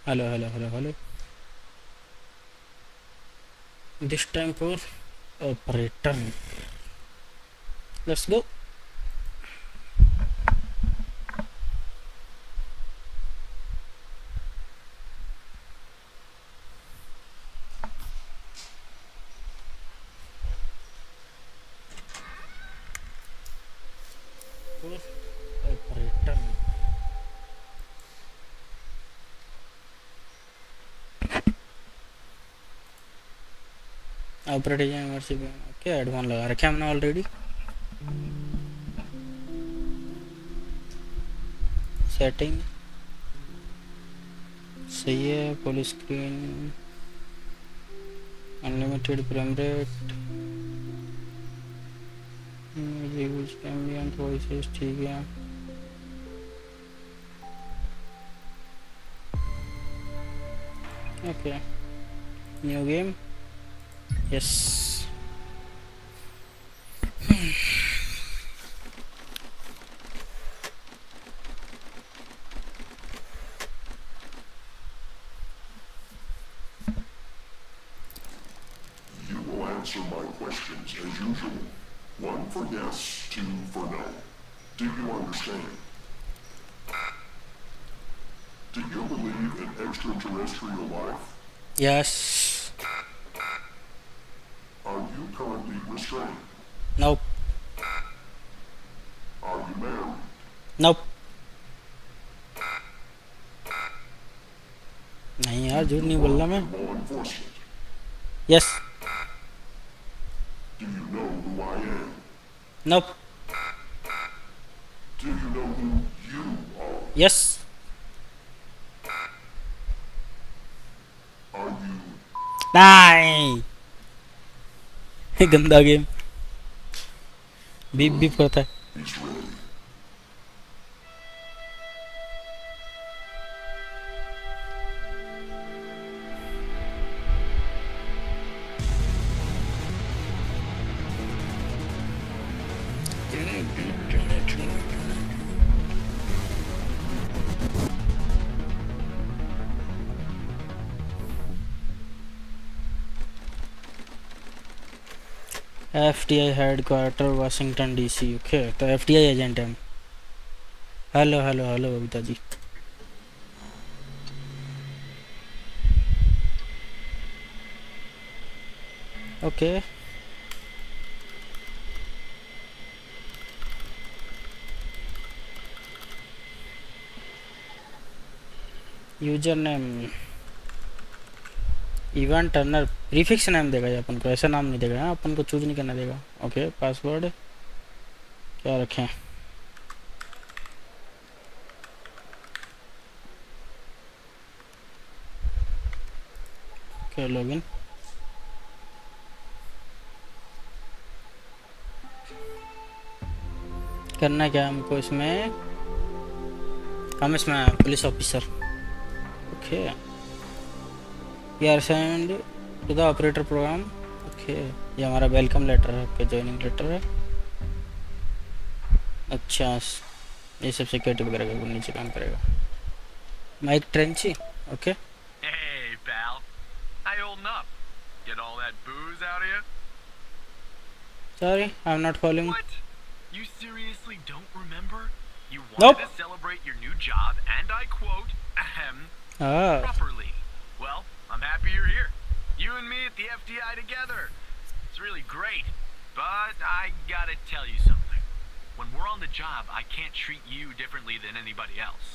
Hello, hello, hello, hello. This time for operator. Let's go. For operator. Operator university. Okay, advanced लगा रखे हमने already. Setting. सही है. Full screen. Unlimited frame rate. Use ambient voices. ठीक है. Okay. New game. Yes. You will answer my questions as usual. 1 for yes, 2 for no. Do you understand? Do you believe in extraterrestrial life? Yes. Are you currently restrained? Nope. Are you married? Nope. नहीं यार झूठ नहीं बोल रहा मैं. Law enforcement. Yes. Do you know who I am? Nope. Do you know who you are? Yes. Are you नहीं. गंदा game. Beep beep करता है. he's ready? FTI headquarter Washington DC. Okay तो FTI एजेंट है हम. Hello hello hello Babita ji. Okay user name Evan Turner. Prefix name देगा ये अपन को. ऐसा नाम नहीं देगा. अपन को चूज नहीं करना देगा. ओके पासवर्ड क्या रखें. Okay login. करना क्या हमको इसमें. हम इसमें police officer. Okay we are send to the operator program. Okay ये हमारा वेलकम लेटर है. ओके ज्वाइनिंग लेटर है. अच्छा ये सब सिक्योरिटी वगैरह का नीचे काम करेगा. Mike Trenchy. Okay Hey, pal. How you holding up? Get all that booze out of you? Sorry I am not following. What? You seriously don't remember? You wanted Nope. to celebrate your new job, and I quote, ahem, हाँ properly. Well, I'm happy you're here. You and me at the FDI together. It's really great. But I gotta tell you something. When we're on the job, I can't treat you differently than anybody else.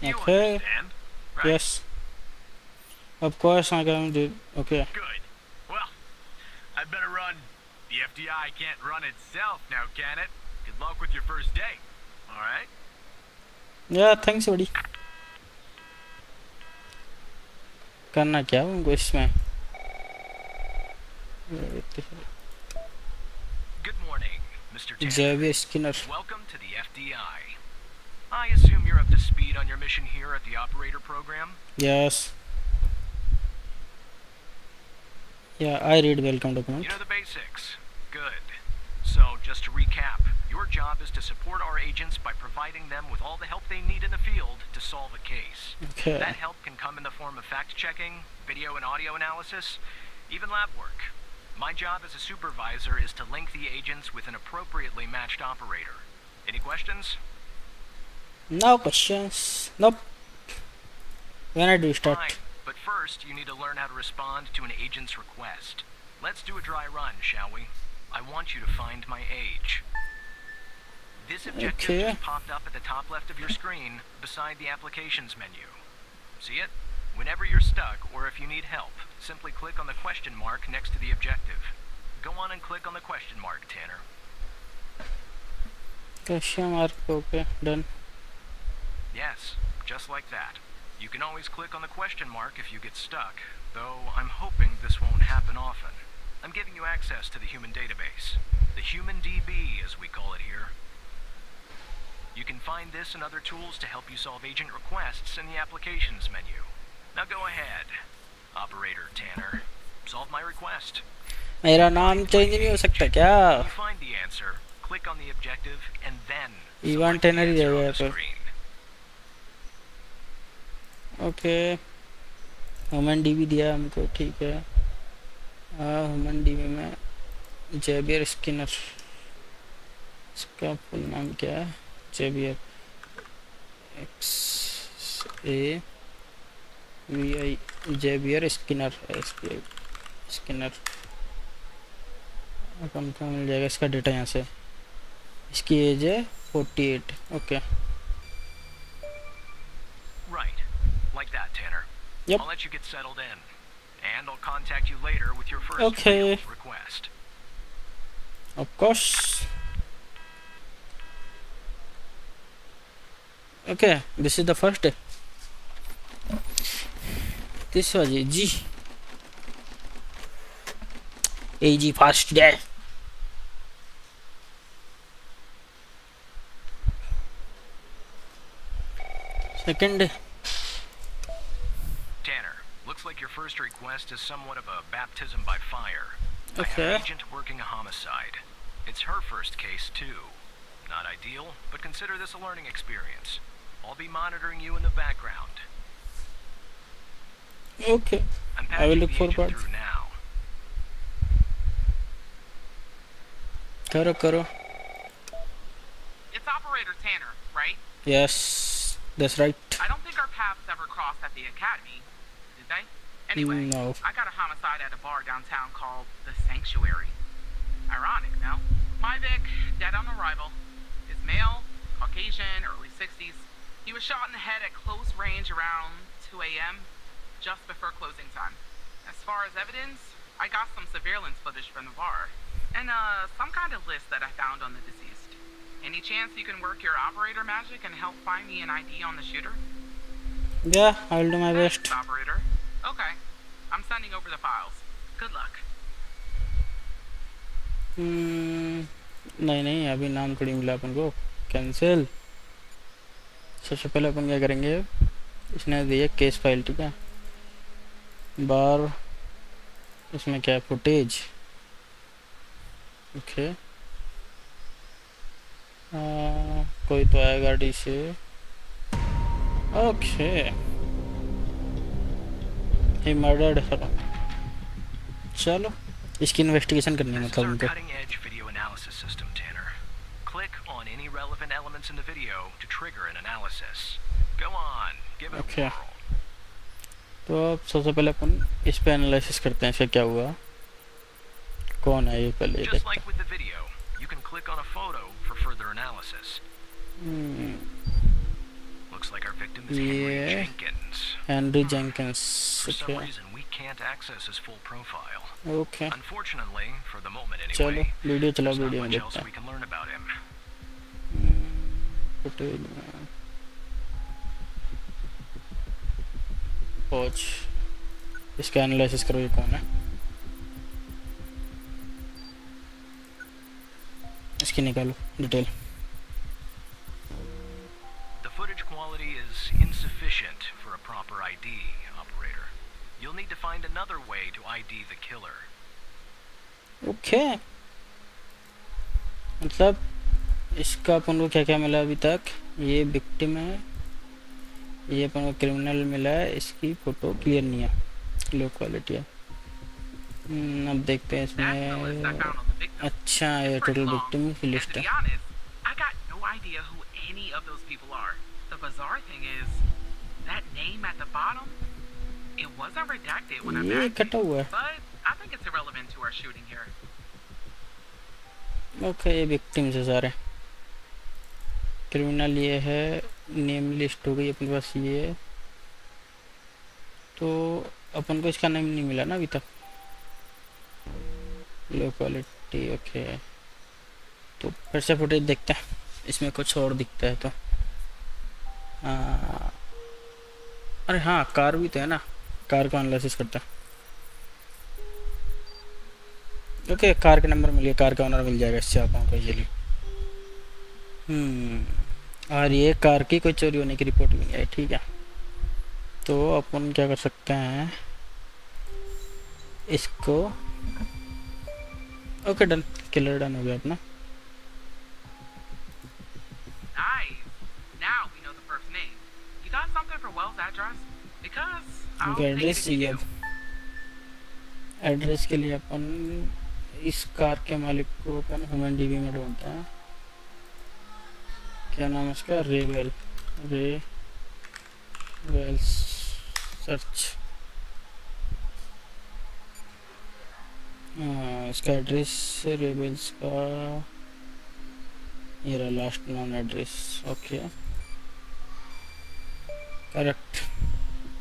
You Okay. understand, right? yes of course I can do. Okay Good. Well, I better run. The FDI can't run itself now, can it? Good luck with your first day. All right? या thanks बड़ी. करना क्या उनको इसमें. Good morning, Mr. Tanner. जेवी Skinner. Welcome to the FDI. I assume you're up to speed on your mission here at the operator program? Yes yeah I read welcome You document. know the basics. Good. So just to recap, your job is to support our agents by providing them with all the help they need in the field to solve a case. Okay. That help can come in the form of fact-checking, video and audio analysis, even lab work. My job as a supervisor is to link the agents with an appropriately matched operator. Any questions? No questions. Nope. When I do start. Fine, but first you need to learn how to respond to an agent's request. Let's do a dry run, shall we? I want you to find my age. This objective Okay. just popped up at the top left of your screen, beside the applications menu. See it? Whenever you're stuck, or if you need help, simply click on the question mark next to the objective. Go on and click on the question mark, Tanner. Question mark. Okay. Done. Yes, just like that. You can always click on the question mark if you get stuck, though I'm hoping this won't happen often. I'm giving you access to the human database. The Human DB, as we call it here. You can find this and other tools to help you solve agent requests in the applications menu. Now go ahead, Operator Tanner. Solve my request. मेरा नाम change नहीं हो सकता क्या? When you find the answer, click on the objective and then Ivan select the Tanner he answer रहेगा on यहाँ the पे. screen. Okay. Human dB दिया हमको, ठीक है. ह्यूमन डीबी में जेबियर स्किनर, इसका फुल नाम क्या है? जेबियर x A V I, जेबियर Skinner, Skinner. हमको मिल जाएगा इसका डेटा यहाँ से. इसकी एज है 48. Okay. Right. Like that, Tanner. Yep. I'll let you get settled in. And I'll contact you later with your first Okay. real request. Of course. Okay, this is the first day. This was a G. AG first day. Second day. Tanner, looks like your first request is somewhat of a baptism by fire. I have Okay. an agent working a homicide. It's her first case, too. Not ideal, but consider this a learning experience. I'll be monitoring you in the background. Okay. I'm I will patching look the agent forward. through now. Karo. It's Operator Tanner, right? Yes, that's right. I don't think our paths ever crossed at the academy, did they? Anyway, No. I got a homicide at a bar downtown called The Sanctuary. Ironic, no? My Vic, dead on arrival. Is male, Caucasian, early 60s. He was shot in the head at close range around 2 a.m., just before closing time. As far as evidence, I got some surveillance footage from the bar. And some kind of list that I found on the deceased. Any chance you can work your operator magic and help find me an ID on the shooter? Yeah, I'll do my best. Thanks, operator. Okay. I'm sending over the files. Good luck. नहीं अभी नाम थोड़ी मिला अपन को. Cancel. सबसे पहले अपन क्या करेंगे, इसने दिया केस फाइल, ठीक है. बार इसमें क्या है, फुटेज. ओके. कोई तो आया गाड़ी से. ओके. ही मर्डर्ड है. चलो इसकी इन्वेस्टिगेशन करनी है This is मतलब our उनको. cutting-edge video analysis system, Tanner. Click on any relevant elements in the video to trigger an analysis. Go on, give it Okay. a whirl. तो अब सबसे पहले अपन इस पे एनालिसिस करते हैं इसका क्या हुआ, कौन है ये पहले ये Just देखते like with the video, you can click on a photo for further analysis. हैं. Looks like our victim is Henry Yeah. Jenkins. Henry Jenkins. For some okay. reason, we can't access his full profile. Okay. Unfortunately, for the moment चलो anyway, video चलाओ, there's not video में much else देखते we हैं. can learn about him. Footage में पहुंच, इसका analysis करो ये कौन है. इसकी निकालो detail. The footage quality is insufficient for a proper ID, operator. You'll need to find another way to ID the killer. Okay. मतलब इसका अपन को क्या क्या मिला अभी तक? ये विक्टिम है, ये अपन को क्रिमिनल मिला है, इसकी फोटो क्लियर नहीं है, लो क्वालिटी है। अब देखते हैं That's the list I इसमें। found on the victim. अच्छा, ये It's pretty total long, victim की and to लिस्ट है। be honest, I got no idea who any of those people are. The bizarre thing is, that name at the bottom, it wasn't redacted when I ये backed कटा it, हुआ है। but I think it's irrelevant to our shooting here. Okay, ये victims है सारे। Criminal ये है, name list हो गई अपने पास ये। तो अपन को इसका नेम नहीं मिला ना अभी तक। Low quality, okay. तो फिर से फुटेज देखते हैं, इसमें कुछ और दिखता है तो। हाँ, अरे हाँ, कार भी तो है ना, कार का एनालिसिस करता है। ओके, कार के नंबर मिल गया, कार का ओनर मिल जाएगा इससे आप को इजीली। और ये कार की कोई चोरी होने की रिपोर्ट भी है, ठीक है। तो अपन क्या कर सकते हैं, इसको ओके डन, किलर डन हो गया अपना। Nice. Now we know the first name. You got something for Wells' address? Because I'll उनका take it address if you चाहिए do. अब। एड्रेस के लिए अपन इस कार के मालिक को अपन ह्यूमन डीबी में ढूंढते हैं। क्या नाम है इसका? रेवेल्स सर्च। इसका एड्रेस रेवेल्स का ये रहा, last non address. Okay, correct,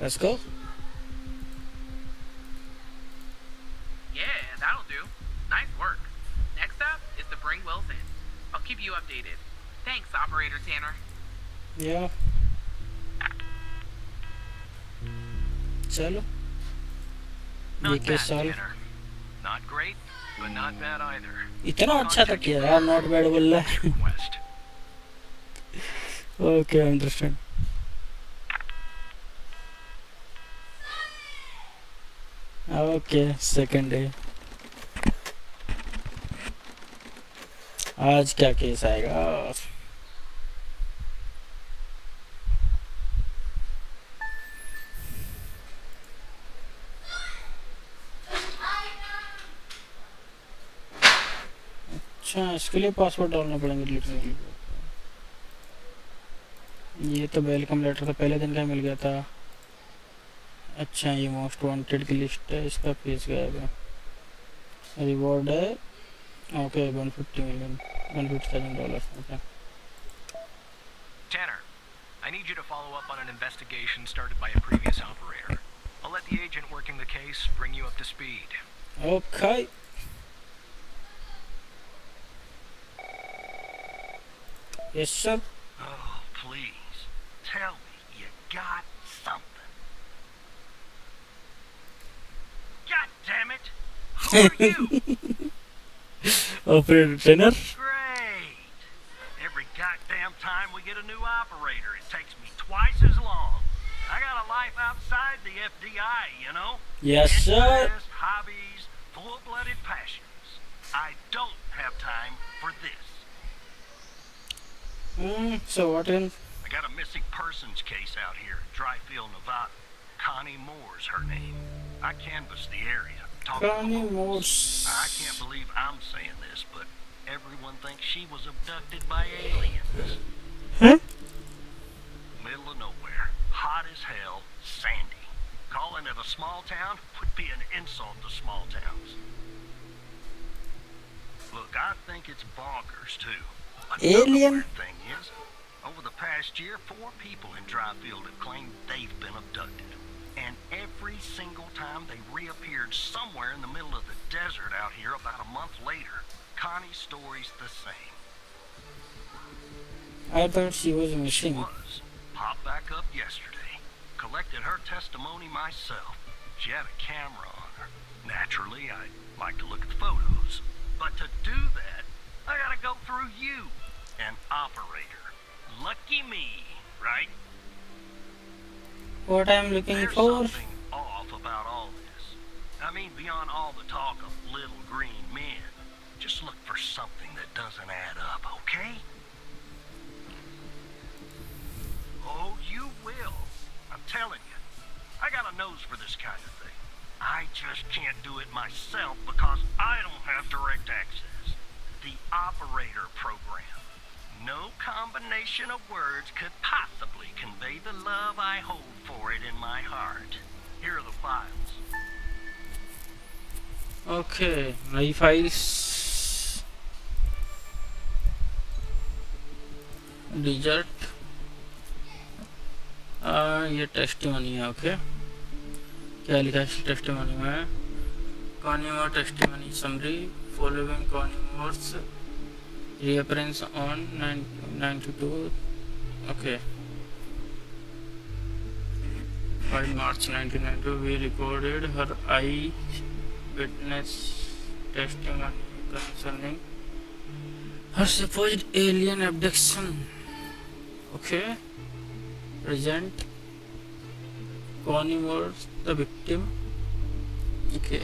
let's go. Yeah, that'll do. Nice work. Next up is to bring Wells in. I'll keep you updated. Thanks, Operator Tanner. या चलो, ये Not के bad, साल Tanner. Not great, but not bad either. इतना अच्छा था किया यार, नॉट बैड बोल रहा है। Request. Okay, understand. Okay, second day. आज क्या केस आएगा? अच्छा, इसके लिए पासवर्ड डालना पड़ेंगे लिखने के लिए। ये तो वेलकम लेटर था, पहले दिन का मिल गया था। अच्छा, ये मोस्ट वांटेड की लिस्ट है, इसका फीस गायब है। रिवॉर्ड है okay, 150 million, $150,000। Okay, Tanner, I need you to follow up on an investigation started by a previous operator. I'll let the agent working the case bring you up to speed. Okay. Yes sir. Oh, please. Tell me you got something. God damn it! Who are you? Operator trainer. Great. Every goddamn time we get a new operator, it takes me twice as long. I got a life outside the FDI, you know? Yes sir. Interests, hobbies, full-blooded passions. I don't have time for this. So what in? I got a missing persons case out here in Dryfield, Nevada. Connie Moore's her name. I canvassed the area. talked to the Connie locals. Moore's. I can't believe I'm saying this, but everyone thinks she was abducted by aliens. Huh? Middle of nowhere, hot as hell, sandy. Calling it a small town would be an insult to small towns. Look, I think it's bonkers, too. Another Alien? weird thing is, over the past year, 4 people in Dryfield have claimed they've been abducted. And every single time they reappeared somewhere in the middle of the desert out here about a month later, Connie's story's the same. I thought she was She missing. was. Popped back up yesterday. Collected her testimony myself. She had a camera on her. Naturally, I'd like to look at the photos. But to do that, I gotta go through you, an operator. Lucky me, right? What I'm looking There's for? something off about all this. I mean, beyond all the talk of little green men. Just look for something that doesn't add up, okay? Oh, you will. I'm telling you. I got a nose for this kind of thing. I just can't do it myself because I don't have direct access. The operator program. No combination of words could possibly convey the love I hold for it in my heart. Here are the files. Okay, नई files desert ये testimony है. Okay, क्या लिखा है testimony में? Connemore testimony summary following Connemore's reappearance on 92. Okay, 5 March 1992 we recorded her eye witness testimony concerning her supposed alien abduction. Okay, present Connie was the victim. Okay,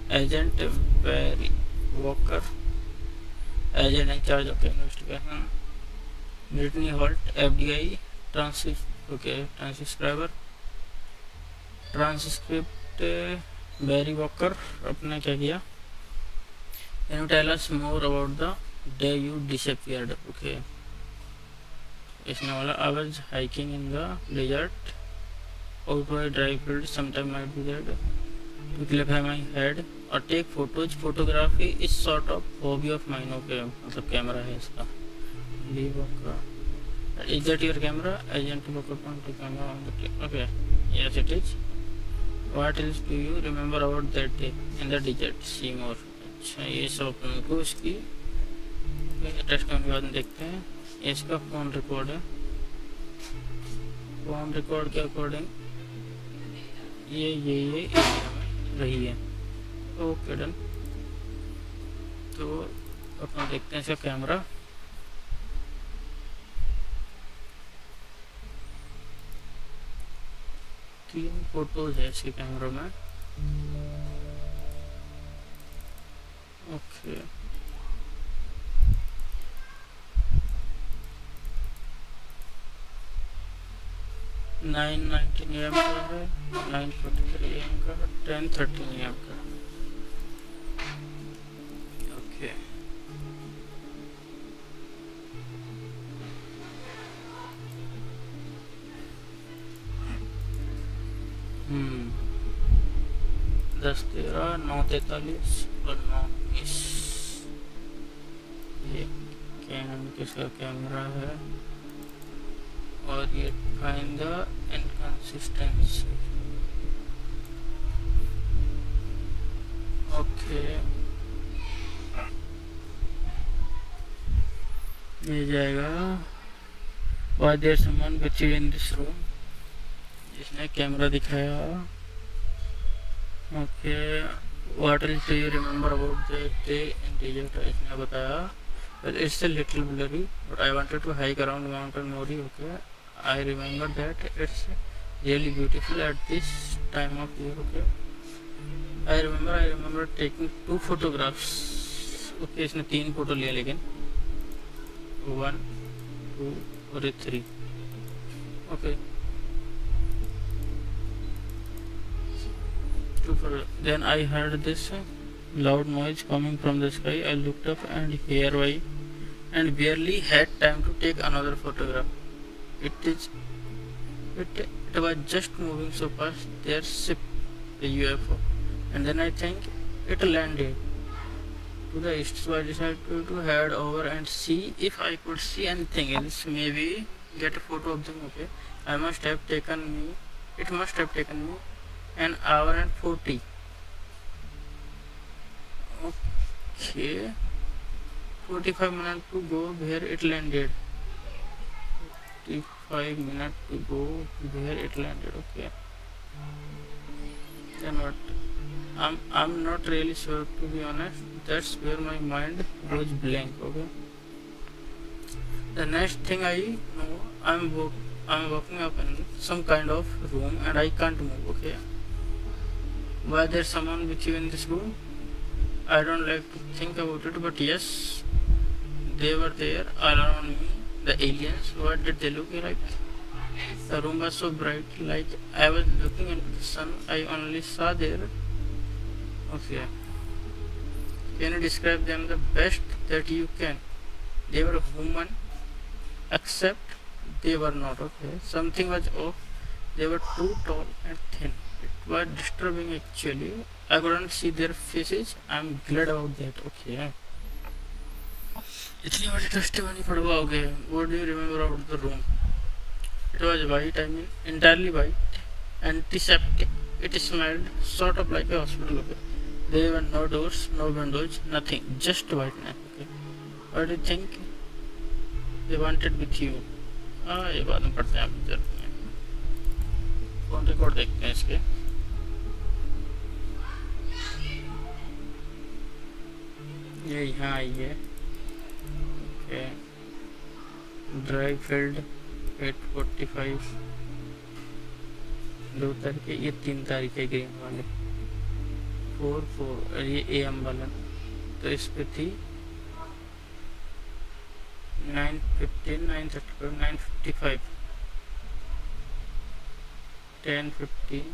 agent Barry Walker, agent in charge of the investigation. Brittany Holt, FDI, transcriber, transcript. Barry Walker, अपने क्या किया? Can you tell us more about the day you disappeared? Okay. इसने बोला I was hiking in the desert, out by dry field, sometime might be there to clarify my head or take photos. Photography is sort of hobby of mine. Okay, मतलब camera है इसका. Leave Walker. Is that your camera? Agent Walker point to camera on the clip. Okay, yes it is. What else do you remember about that day in the desert? See more. अच्छा, ये सब अपन को इसकी test होने के बाद देखते हैं. इसका फोन रिकॉर्ड है. फोन रिकॉर्ड के अकॉर्डिंग ये एरिया में रही है. Okay done. तो अपन देखते हैं इसका कैमरा. तीन फोटोज है इसके कैमरा में. ओके, नाइन 19 AM का है, 9:43 AM का, 10:13 AM का. ओके, हम्म 10:13, 9:43 और 9:19. ये कैनन किसका कैमरा है और ये फाइंड द इनकंसिस्टेंसी. ओके, ये जाएगा was there someone with you in this room, जिसने कैमरा दिखाया. Okay, what else do you remember about that day in desert? इसने बताया. Well, it's a little blurry, but I wanted to hike around Mountain Mori. Okay, I remember that it's really beautiful at this time of year. Okay, I remember taking 2 photographs. Okay, इसने 3 photo लिया, लेकिन 1, 2 और 3. Okay, 2 photos. Then I heard this loud noise coming from the sky. I looked up and here I and barely had time to take another photograph. It was just moving so fast. There's a UFO, and then I think it landed to the east. So I decided to head over and see if I could see anything else. Maybe get a photo of them. Okay, it must have taken me an hour and 40. Okay, 45 minutes to go where it landed. 45 minutes to go where it landed. Okay, then what? I'm not really sure, to be honest. That's where my mind goes blank. Okay, the next thing I know, I'm walking up in some kind of room and I can't move. Okay, why there's someone with you in this room? I don't like to think about it, but yes, they were there around me. The aliens, what did they look like? The room was so bright, like I was looking into the sun. I only saw there. Okay. Can you describe them the best that you can? They were human, except they were not. Okay. Something was off. They were too tall and thin. It was disturbing actually. I couldn't see their faces. I'm glad about that. Okay. इतनी बड़ी testimony पढ़वा हो गए. What do you remember about the room? It was white. I mean, entirely white. Antiseptic. It smelled sort of like a hospital. Okay. There were no doors, no windows, nothing. Just whiteness. Okay. What do you think they wanted with you? हाँ ये बाद में पढ़ते हैं आप इधर phone record देखते हैं इसके ये यहाँ आई है ओके ड्राइव फील्ड 8:45 2 तारीख है ये 3 तारीख है ग्रीन वाले 4 और ये AM वाला तो इस पे थी 9:15 9:35 9:55 10:15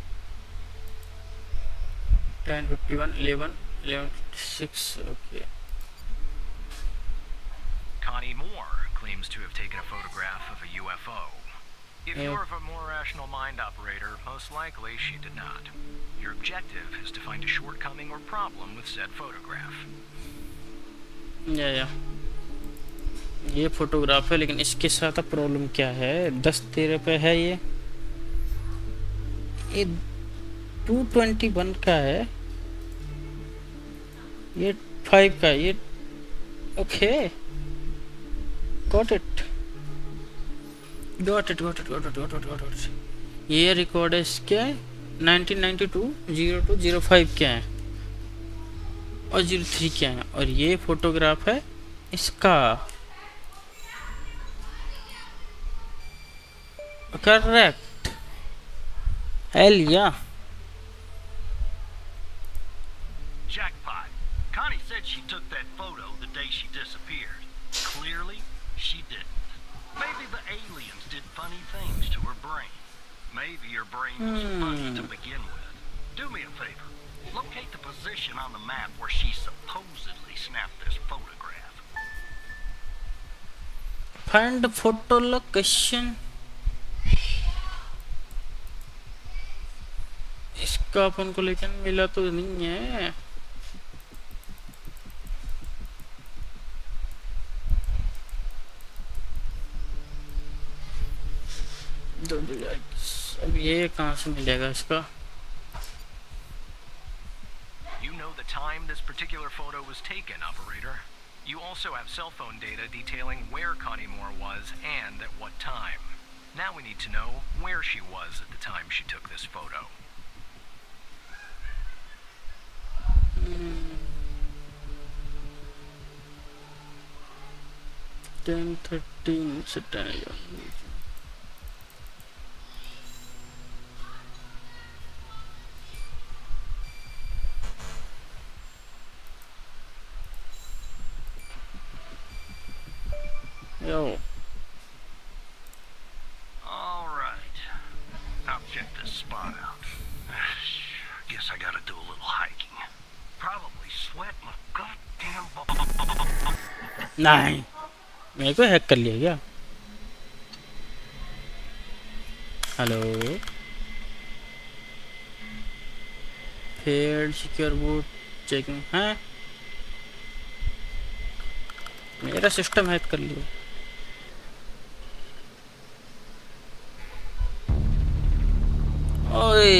10:51 11:56 okay. Connie Moore claims to have taken a photograph of a UFO. If Yeah. you're of a more rational mind, operator, most likely she did not. Your objective is to find a shortcoming or problem with said photograph. या ये photograph है लेकिन इसके साथ problem क्या है 10:13 पे है ये 221 का है ये 5 का ये ओके got it ये रिकॉर्ड है इसके 1992 0205 क्या है और 03 क्या है और ये फोटोग्राफ है इसका करेक्ट हेल या Jackpot. Connie said she took that photo the day she disappeared. Clearly, she didn't. Maybe the aliens did funny things to her brain. Maybe her brain was funny to begin with. Do me a favor. Locate the position on the map where she supposedly snapped this photograph. find photo location इसका अपन को लेकिन मिला तो नहीं है अब ये कहाँ से मिलेगा इसका You know the time this particular photo was taken, operator. You also have cell phone data detailing where Connie Moore was and at what time. Now we need to know where she was at the time she took this photo. 10:13 से 10 Yo. All right. I'll check this spot out. Guess I gotta do a little hiking. Probably sweat my goddamn balls. नहीं मेरे को hack कर लिया क्या hello fed secure boot checking है मेरा system hack कर लिया ओए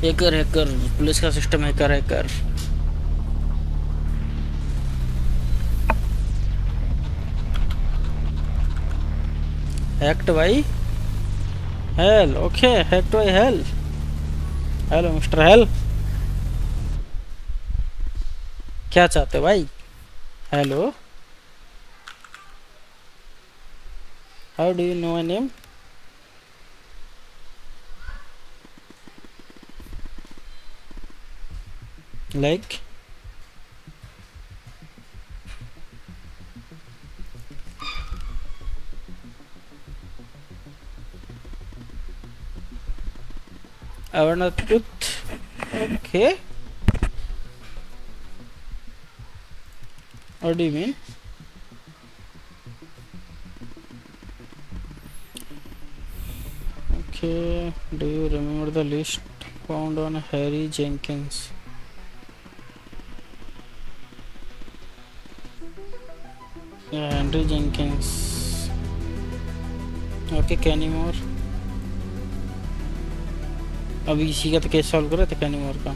हैकर हैकर पुलिस का system hacker hacker hacked by hell okay hacked by hell hello mister hell क्या चाहते हो भाई hello how do you know my name like Awareness truth. Okay. What do you mean? Okay. Do you remember the list found on Harry Jenkins? Yeah, Henry Jenkins. Okay, Kenny Moore. अभी इसी का तो case solve कर रहे थे कैनी मोर का.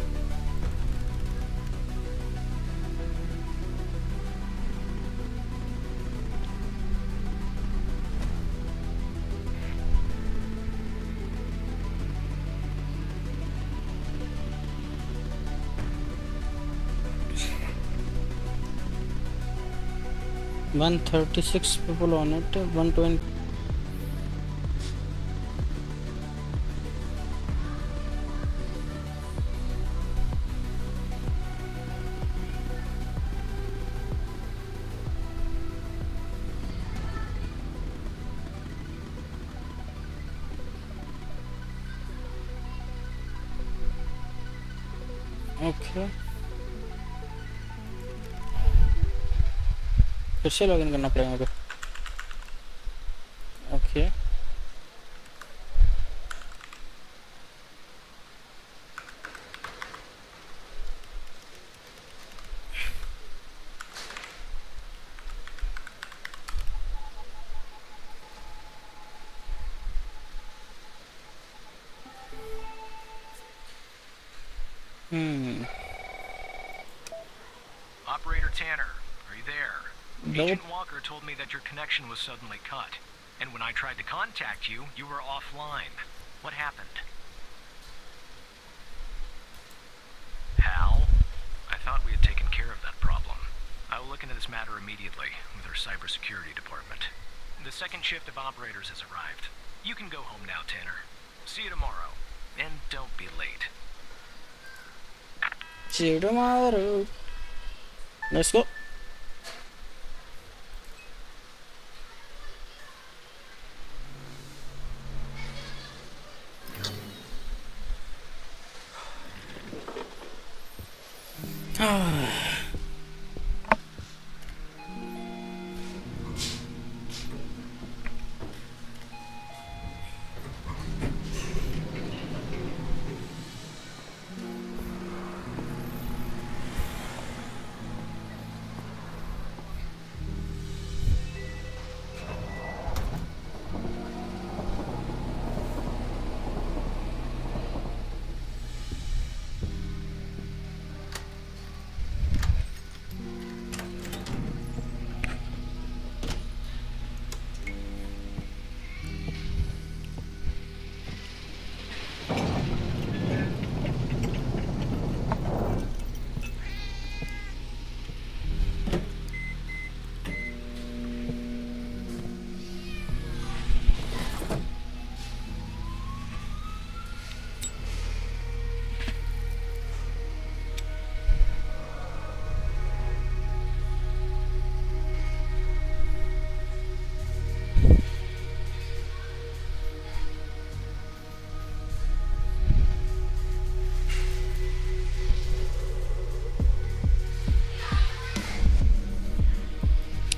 One 36 people on it. 120. Okay फिर से लॉगिन करना पड़ेगा मुझे. Okay Operator Tanner, are you there? Nope. Agent Walker told me that your connection was suddenly cut. And when I tried to contact you, you were offline. What happened? Hal? I thought we had taken care of that problem. I will look into this matter immediately with our cybersecurity department. The second shift of operators has arrived. You can go home now, Tanner. See you tomorrow. And don't be late. see you tomorrow. Let's go.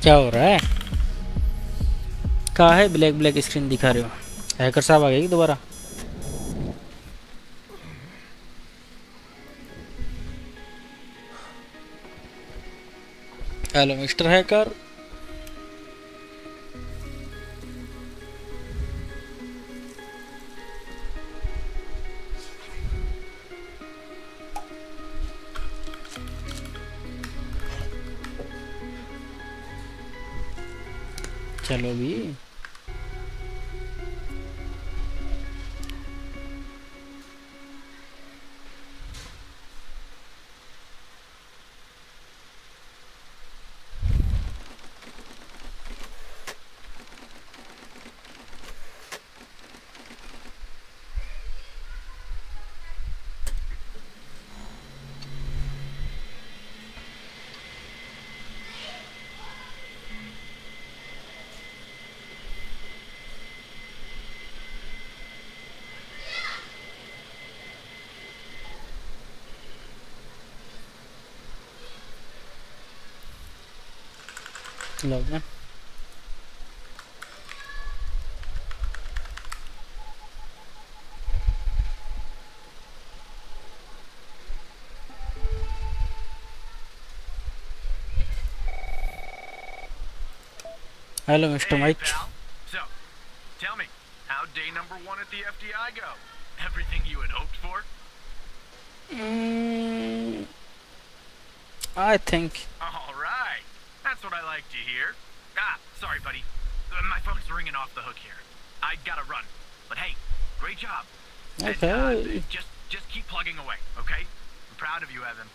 क्या हो रहा है? कहाँ है black black screen दिखा रहे हो? Hacker साहब आ गए दोबारा? Hello mister hacker. चलो भी. Login. Hello mister Hey, Mike. pal. So, tell me, how'd day number 1 at the FDI go? Everything you had hoped for? I think All right. That's what I like to hear. Sorry, buddy. My phone's ringing off the hook here. I gotta run. But hey, great job. And okay just keep plugging away, okay? I'm proud of you, Evan.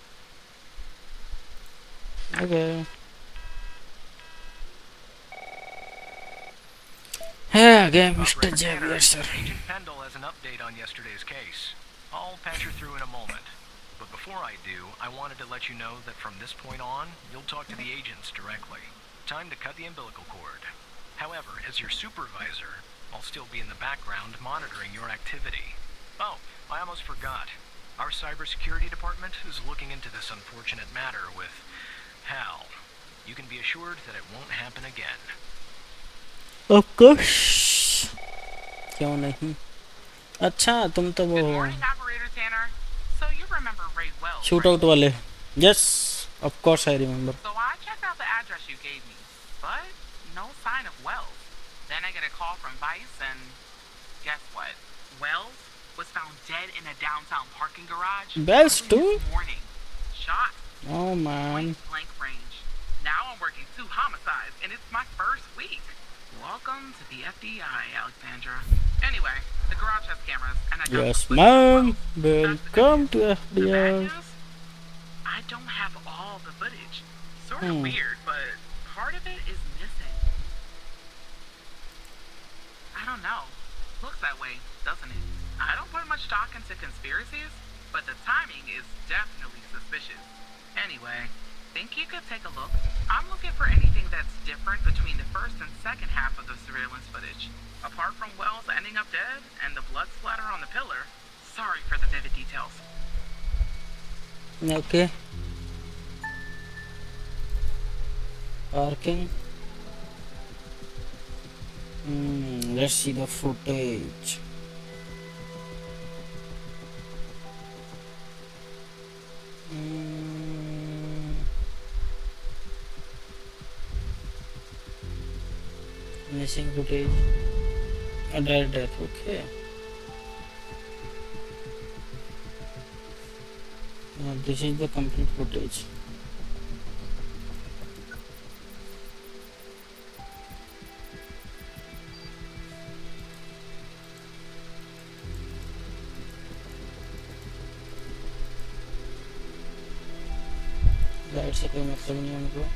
Okay है आगे mister Operator Tanner, Xavier sir. Agent Pendle has an update on yesterday's case. I'll patch her through in a moment. But before I do, I wanted to let you know that from this point on, you'll talk to the agents directly. Time to cut the umbilical cord. However, as your supervisor, I'll still be in the background monitoring your activity. Oh, I almost forgot. Our cybersecurity department is looking into this unfortunate matter with Hal. You can be assured that it won't happen again. Of course, क्यों नहीं। अच्छा तुम तो वो Good morning, Operator Tanner. So you remember Ray Wells, shoot right? Out वाले। Yes of course I remember. So I checked out the address you gave me, but no sign of Wells. Then I get a call from Vice, and guess what? Wells was found dead in a downtown parking garage. Wells early too? this morning. Shot. Oh man. Point blank range. Now I'm working 2 homicides, and it's my first week. Welcome to the FBI, Alexandra. Anyway, the garage has cameras, and I got yes some footage of ma'am, Wells. That's the good welcome news. To The bad FDI. news? I don't have all the footage. Sort of weird, but part of it is missing. I don't know. Looks that way, doesn't it? I don't put much stock into conspiracies, but the timing is definitely suspicious. Anyway, think you could take a look? I'm looking for anything that's different between the first and second half of the surveillance footage. Apart from Wells ending up dead and the blood splatter on the pillar. Sorry for the vivid details. Okay parking. Let's see the footage. Missing footage, dead death. Okay this is the complete footage. Light से कोई मतलब नहीं हमको।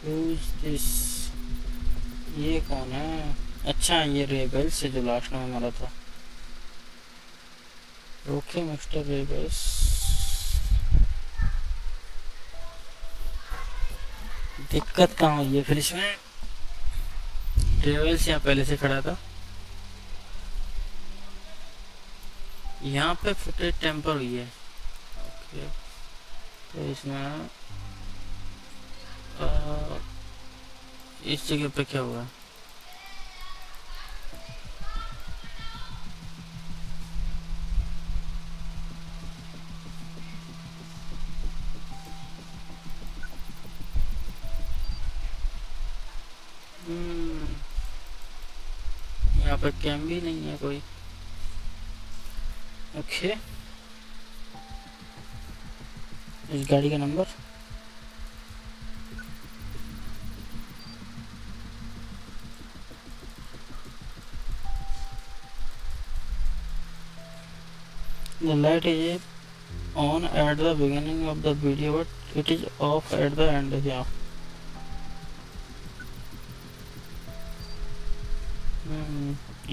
Who's this? ये कौन है? अच्छा ये रेबल्स है जो लास्ट में हमारा था। Okay mister rebels. दिक्कत कहाँ हुई है फिर इसमें? रेबल्स यहाँ पहले से खड़ा था। यहाँ पे फुटेज टेम्पर हुई है। ओके तो इसमें इस जगह पे क्या हुआ? यहाँ पे कैम भी नहीं है कोई। ओके इस गाड़ी का number the light is on at the beginning of the video but it is off at the end. Yeah.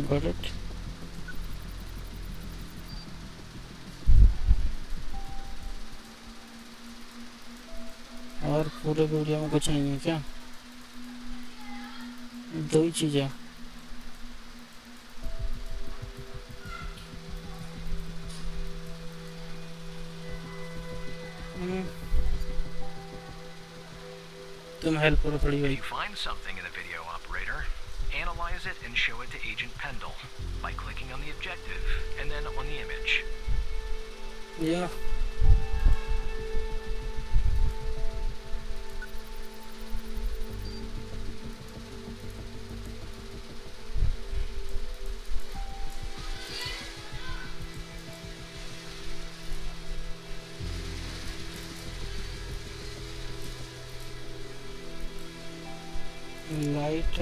Got it. और पूरे वीडियो में कुछ नहीं है क्या? दो ही चीज़ें। तुम हेल्प करो थोड़ी If भाई. you find something in a video, operator, analyze it and show it to Agent Pendle by clicking on the objective and then on the image. या लाइट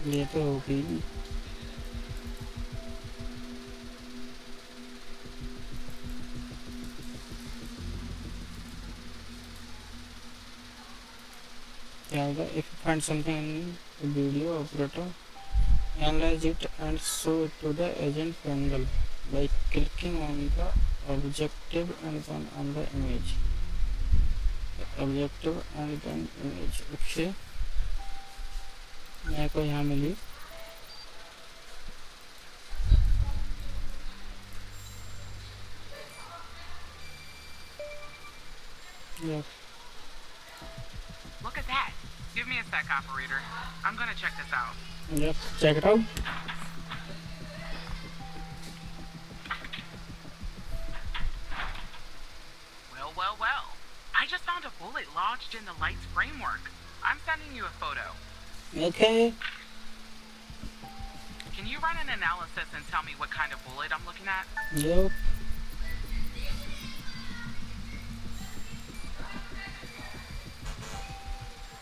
ये तो होगी. क्या होगा? If you find something in the video, operator analyze it and show it to the agent panel by clicking on the objective and then on the image. Objective and then image. Okay. मेरे को यहाँ मिली. Yeah. Look at that. Give me a sec, operator. I'm gonna check this out. Yep. Check it out. Well, well, well. I just found a bullet lodged in the light's framework. I'm sending you a photo. Okay. Can you run an analysis and tell me what kind of bullet I'm looking at? Yep.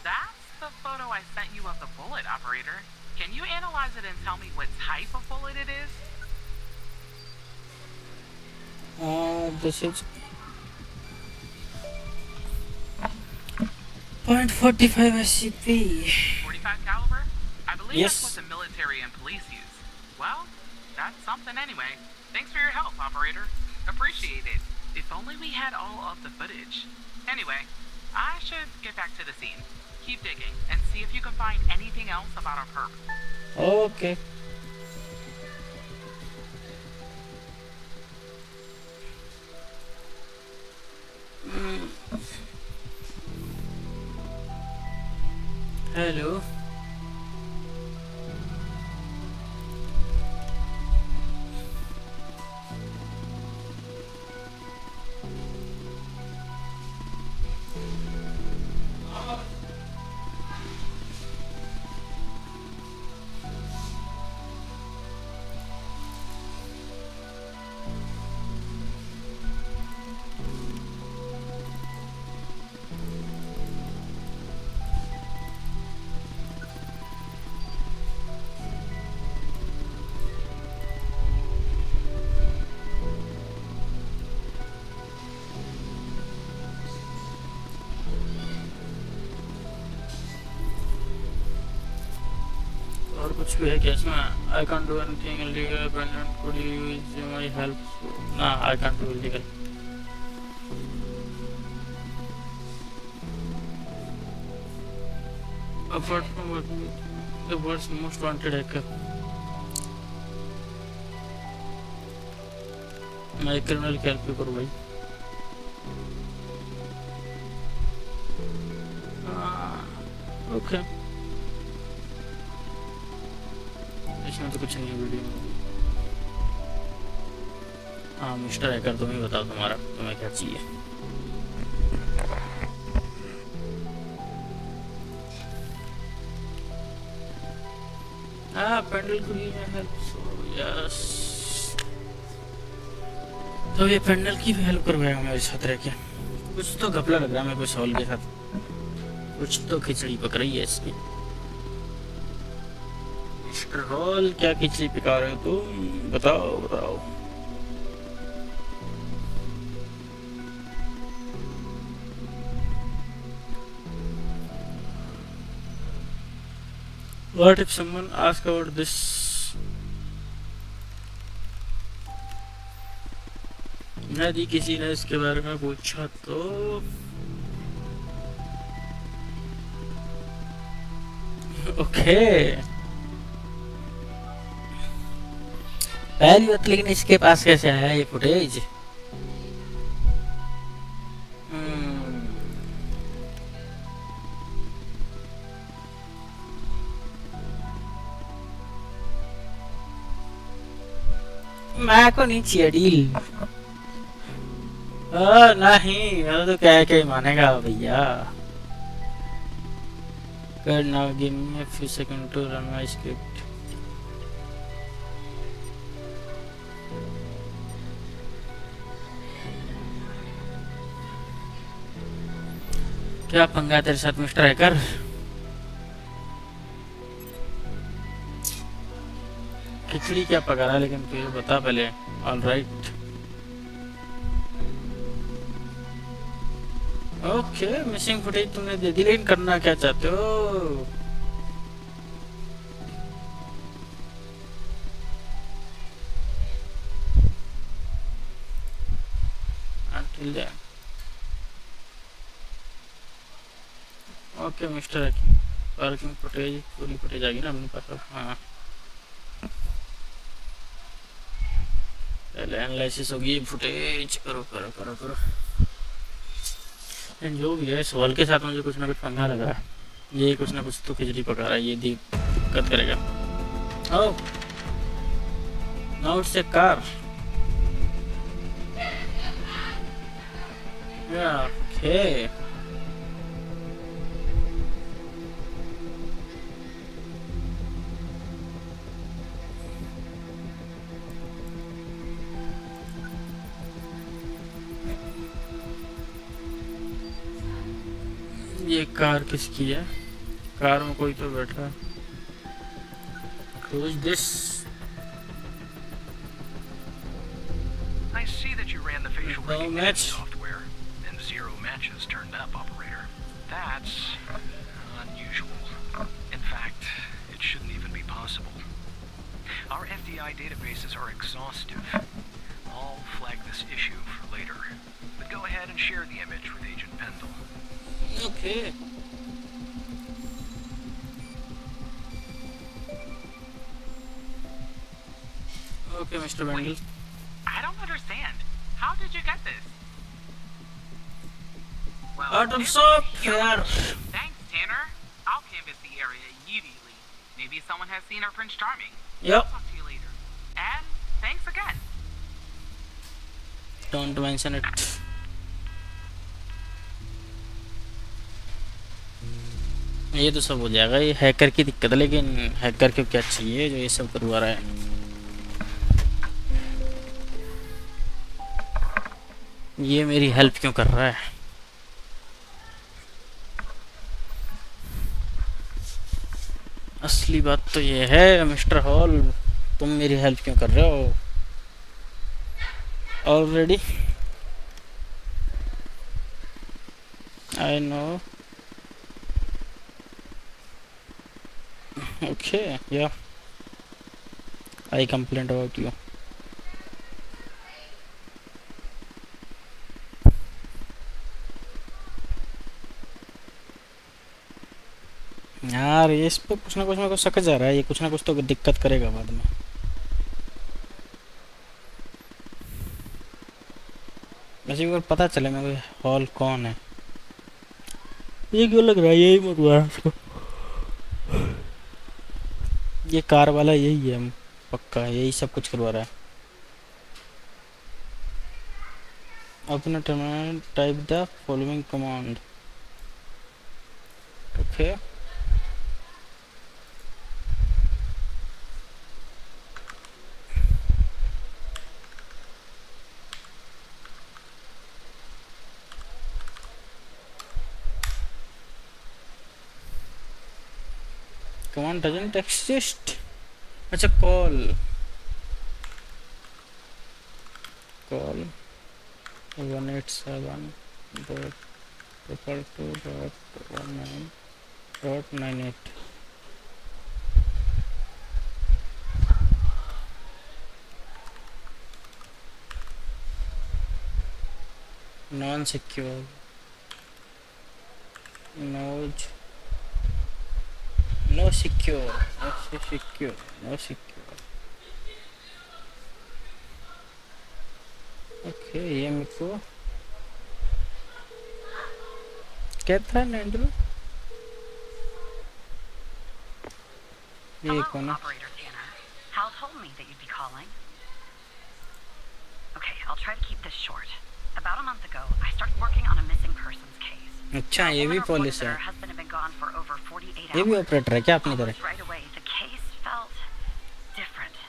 That's the photo I sent you of the bullet, operator. Can you analyze it and tell me what type of bullet it is? This is .45 SCP. 45 caliber? I believe Yes. that's what the military and police use. Well, that's something anyway. Thanks for your help, operator. Appreciate it. If only we had all of the footage. Anyway, I should get back to the scene. Keep digging and see if you can find anything else about our perp. Okay. Hello. और कुछ भी है क्या इसमें? I can't do anything illegal. President, could you use my help? Nah, I can't do illegal. Apart from working with the world's most wanted hacker, मैं criminal की help भी करूँ भाई. ओके. इसमें तो कुछ नहीं है वीडियो में. हाँ मिस्टर हैकर, तुम ही बताओ तुम्हारा तुम्हें क्या चाहिए. हाँ पेंडल को ही मैं हेल्प. सो यस, तो ये पेंडल की भी हेल्प करवाएगा मेरे साथ रह के. कुछ तो घपला लग रहा है मेरे को सॉल के साथ. कुछ तो खिचड़ी पक रही है इसकी. मिस्टर हॉल, क्या खिचड़ी पका रहे हो तुम? बताओ बताओ. What if someone asks about this? यदि किसी ने इसके बारे में पूछा तो ओके. पहली बात, लेकिन इसके पास कैसे आया ये फुटेज? मैं को नहीं चाहिए डील। नहीं, मैं तो क्या क्या ही मानेगा भैया। Good, now give me a few seconds to run my script. क्या पंगा तेरे साथ मिस्टर हैकर? खिचड़ी क्या पका रहा है, लेकिन तू ये बता पहले। All right, okay, missing footage तुमने दे दी, लेकिन करना क्या चाहते हो? Until then, okay mister hacking, parking footage, पूरी फुटेज आ गई ना अपने पास अब। हाँ, पहले एनालिसिस होगी फुटेज। करो करो करो करो। जो भी है, इस हॉल के साथ मुझे कुछ ना कुछ पंगा लग रहा है। ये कुछ ना कुछ तो खिचड़ी पका रहा है, ये दिक्कत करेगा। Oh, now it's a car. Okay, ये कार किसकी है? कार में कोई तो बैठा है। Who is this? I see that you ran the facial No recognition match. software, and 0 matches turned up, operator. That's unusual. In fact, it shouldn't even be possible. Our FDI databases are exhaustive. I'll flag this issue for later. But go ahead and share the image with Agent Pendle. Okay. Okay, Mr. Wendell. I don't understand. How did you get this? Well, Out of it soap, was here. yeah. Thanks, Tanner. I'll canvass the area immediately. Maybe someone has seen our Prince Charming. Yep. I'll talk to you later. And thanks again. Don't mention it. ये तो सब हो जाएगा। ये hacker की दिक्कत है, लेकिन हैकर को क्या चाहिए जो ये सब करवा रहा है? ये मेरी हेल्प क्यों कर रहा है? असली बात तो ये है मिस्टर हॉल, तुम मेरी हेल्प क्यों कर रहे हो? Already I know. Okay, yeah. I complained about you. यार ये इस पे कुछ ना कुछ मेरे को शक जा रहा है, ये कुछ ना कुछ तो दिक्कत करेगा बाद में। वैसे एक बार पता चले मेरे को हॉल कौन है। ये क्यों लग रहा है यही मरवा है उसको। ये कार वाला यही है, पक्का यही सब कुछ करवा रहा है। अपना terminal type the following command. Okay, command doesn't exist. अच्छा, call 187.222.19.98. non-secure node. No secure. Okay ये मेरे को क्या था एंड्रू ये Hello, कौन है Operator Tanner. Hal told me that you'd be calling. Okay, I'll try to keep this short. About a month ago, I started working on a missing persons case. अच्छा A ये woman भी reported police that है her husband had been gone for over 48 ये भी hours. Operator है क्या अपनी तरह Almost right away, the case felt different.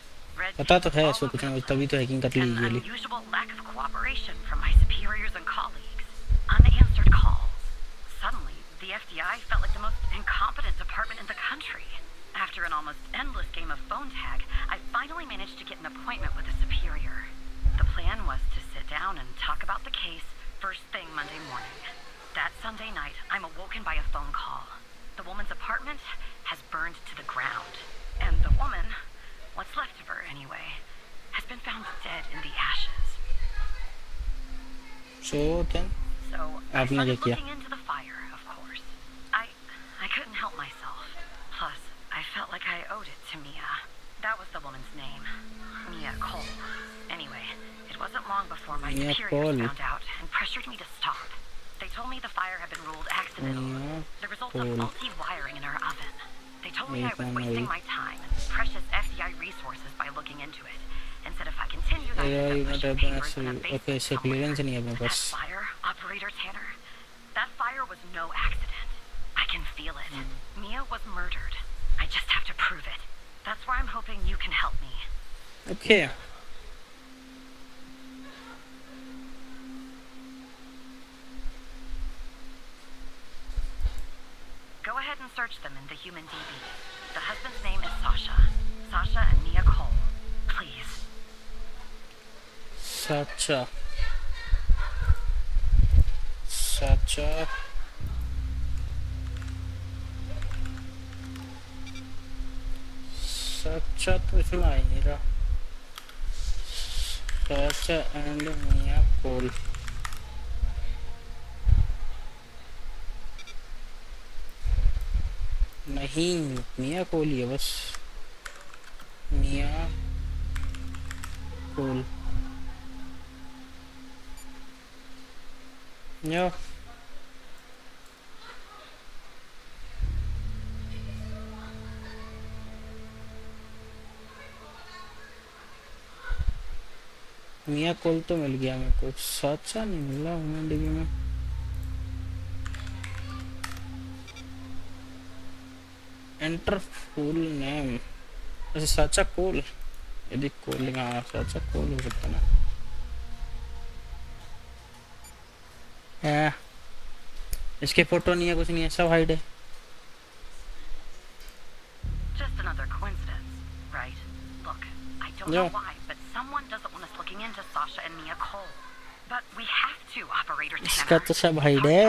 Red पता तो tape है all इसको over कुछ the ना कुछ place. तभी तो हैकिंग कर ली An usually unusual lack of cooperation from my superiors and colleagues. Unanswered calls. Suddenly, the FBI felt like the most incompetent department in the country. After an almost endless game of phone tag, I finally managed to get an appointment with a superior. The plan was to sit down and talk about the case first thing Monday morning. That Sunday night, I'm awoken by a phone call. The woman's apartment has burned to the ground. And the woman, what's left of her anyway, has been found dead in the ashes. So then So I आपने क्या started किया looking into the fire, of course. I couldn't help myself. Plus, I felt like I owed it to Mia. That was the woman's name. Mia Cole. Anyway, it wasn't long before my Mia superiors Cole. found out and pressured me to stop. They told me the fire had been ruled accidental. Mia The result Cole. of faulty wiring in her oven. They told me ये I was कौन है wasting भाई my time and precious FBI resources by looking into it. And said if I continued, I'd या end you up not pushing have papers in a okay basement इससे somewhere. Clearance नहीं है अपने That pass fire, Operator Tanner, that fire was no accident. I can feel it. Mia was murdered. I just have to prove it. That's where I'm hoping you can help me. Okay Go ahead and search them in the human DB. The husband's name is Sasha. Sasha and Mia Cole. Please. साचा साचा साचा तो इसमें आ ही नहीं रहा साचा and Mia कोल नहीं मिया कोल ही है बस मिया कोल या मिया कोल तो मिल गया मेरे को साचा नहीं मिला ह्यूमन डीबी में एंटर फुल नेम ऐसे साचा कोल यदि कोल हाँ साचा कोल हो सकता ना है इसके फोटो नहीं है कुछ नहीं है सब हाइड है Just another coincidence, right? Look, I don't know why, but someone doesn't want us looking into Sasha and Mia Cole. But we have to, Operator Tanner. इसका तो सब हाइड है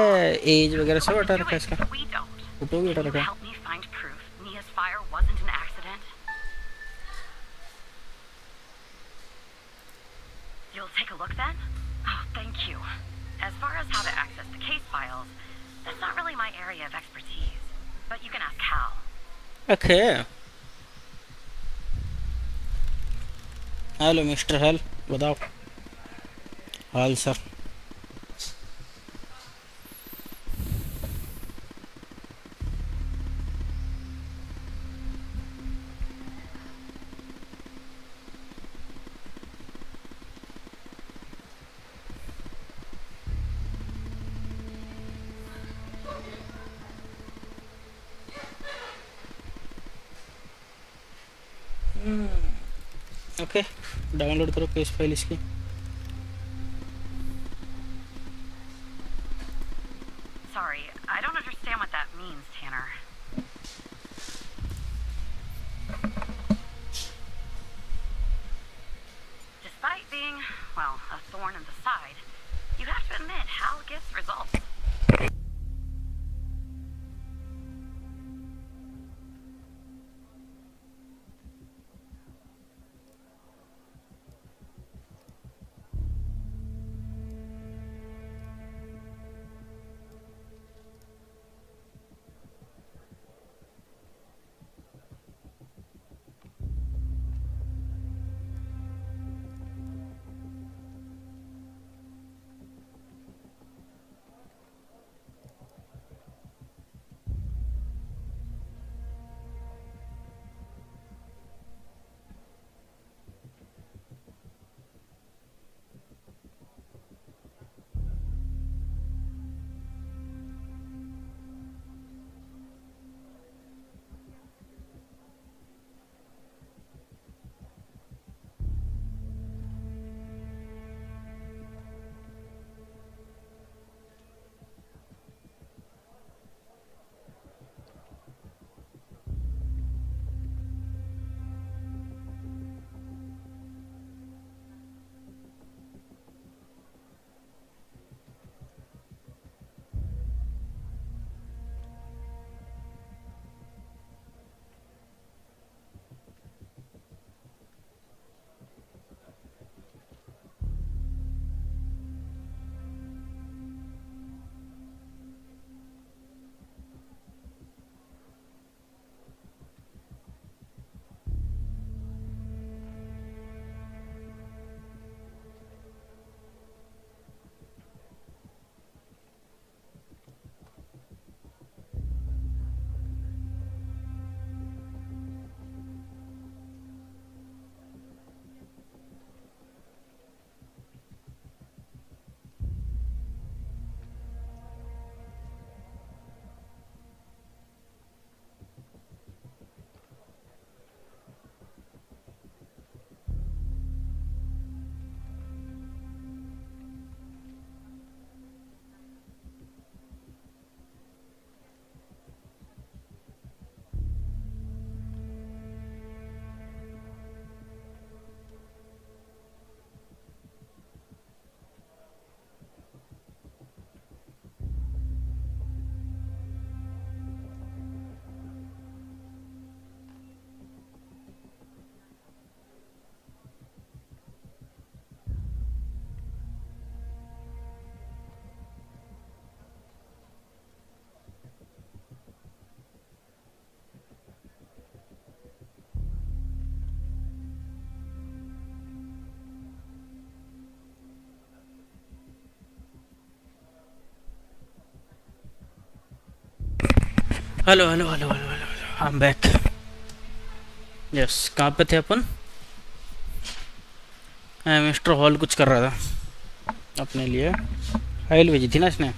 एज वगैरह सब हटा Do रखा है it, इसका so we don't. फोटो भी हटा Can you रखा है help me find proof Mia's fire wasn't an accident? You'll take a look then? Oh, thank you. As far as how to access the case files, that's not really my area of expertise. But you can ask Hal. Okay hello mister hello बताओ हाल sir okay download करो case file इसकी Sorry, I don't understand what that means, Tanner. Despite being, well, a thorn in the side, you have to admit Hal gets results. Hello hello hello hello hello, I am back. Yes, कहाँ पे थे अपन? Mister hall कुछ कर रहा था अपने लिए, file भेजी थी ना इसने।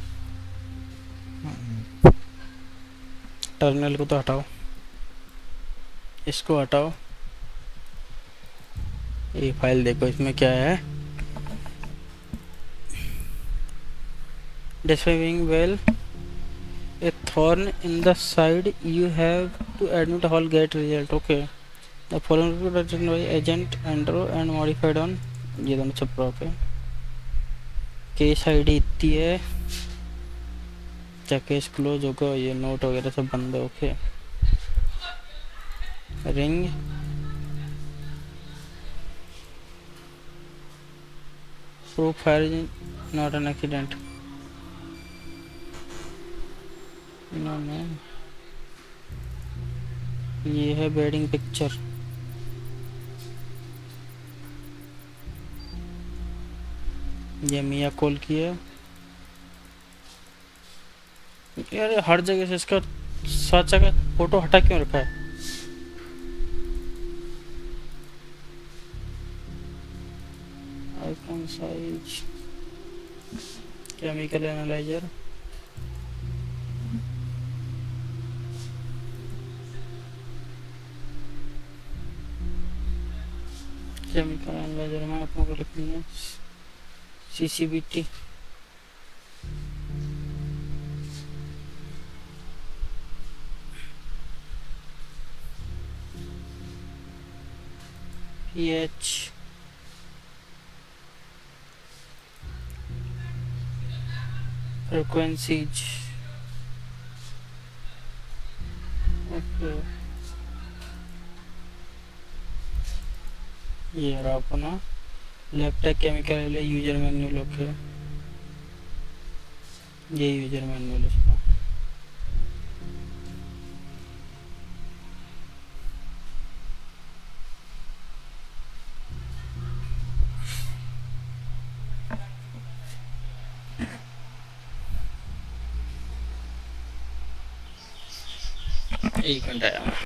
टर्मिनल को तो हटाओ, इसको हटाओ, ये फाइल देखो इसमें क्या है। Describing well, a thorn in the side, you have to admit all get result. Okay, the following written by agent Andrew and modified on, ये दोनों सब प्रॉप है। केस आईडी इतनी है, क्या केस क्लोज होगा, ये नोट वगैरह सब बंद है। Okay, ring, proof fire not an accident, no no, ये है बेडिंग पिक्चर, ये मिया कॉल की है। यार हर जगह से इसका साचा का फोटो हटा क्यों रखा है? Icon size, chemical analyser, chemical analyser में आपको लिखनी है CCBT। pH, frequencies। ओके, ये रहा अपना laptop chemical user manual. Okay, ये यूजर मैनुअल इसका। एक घंटा आया।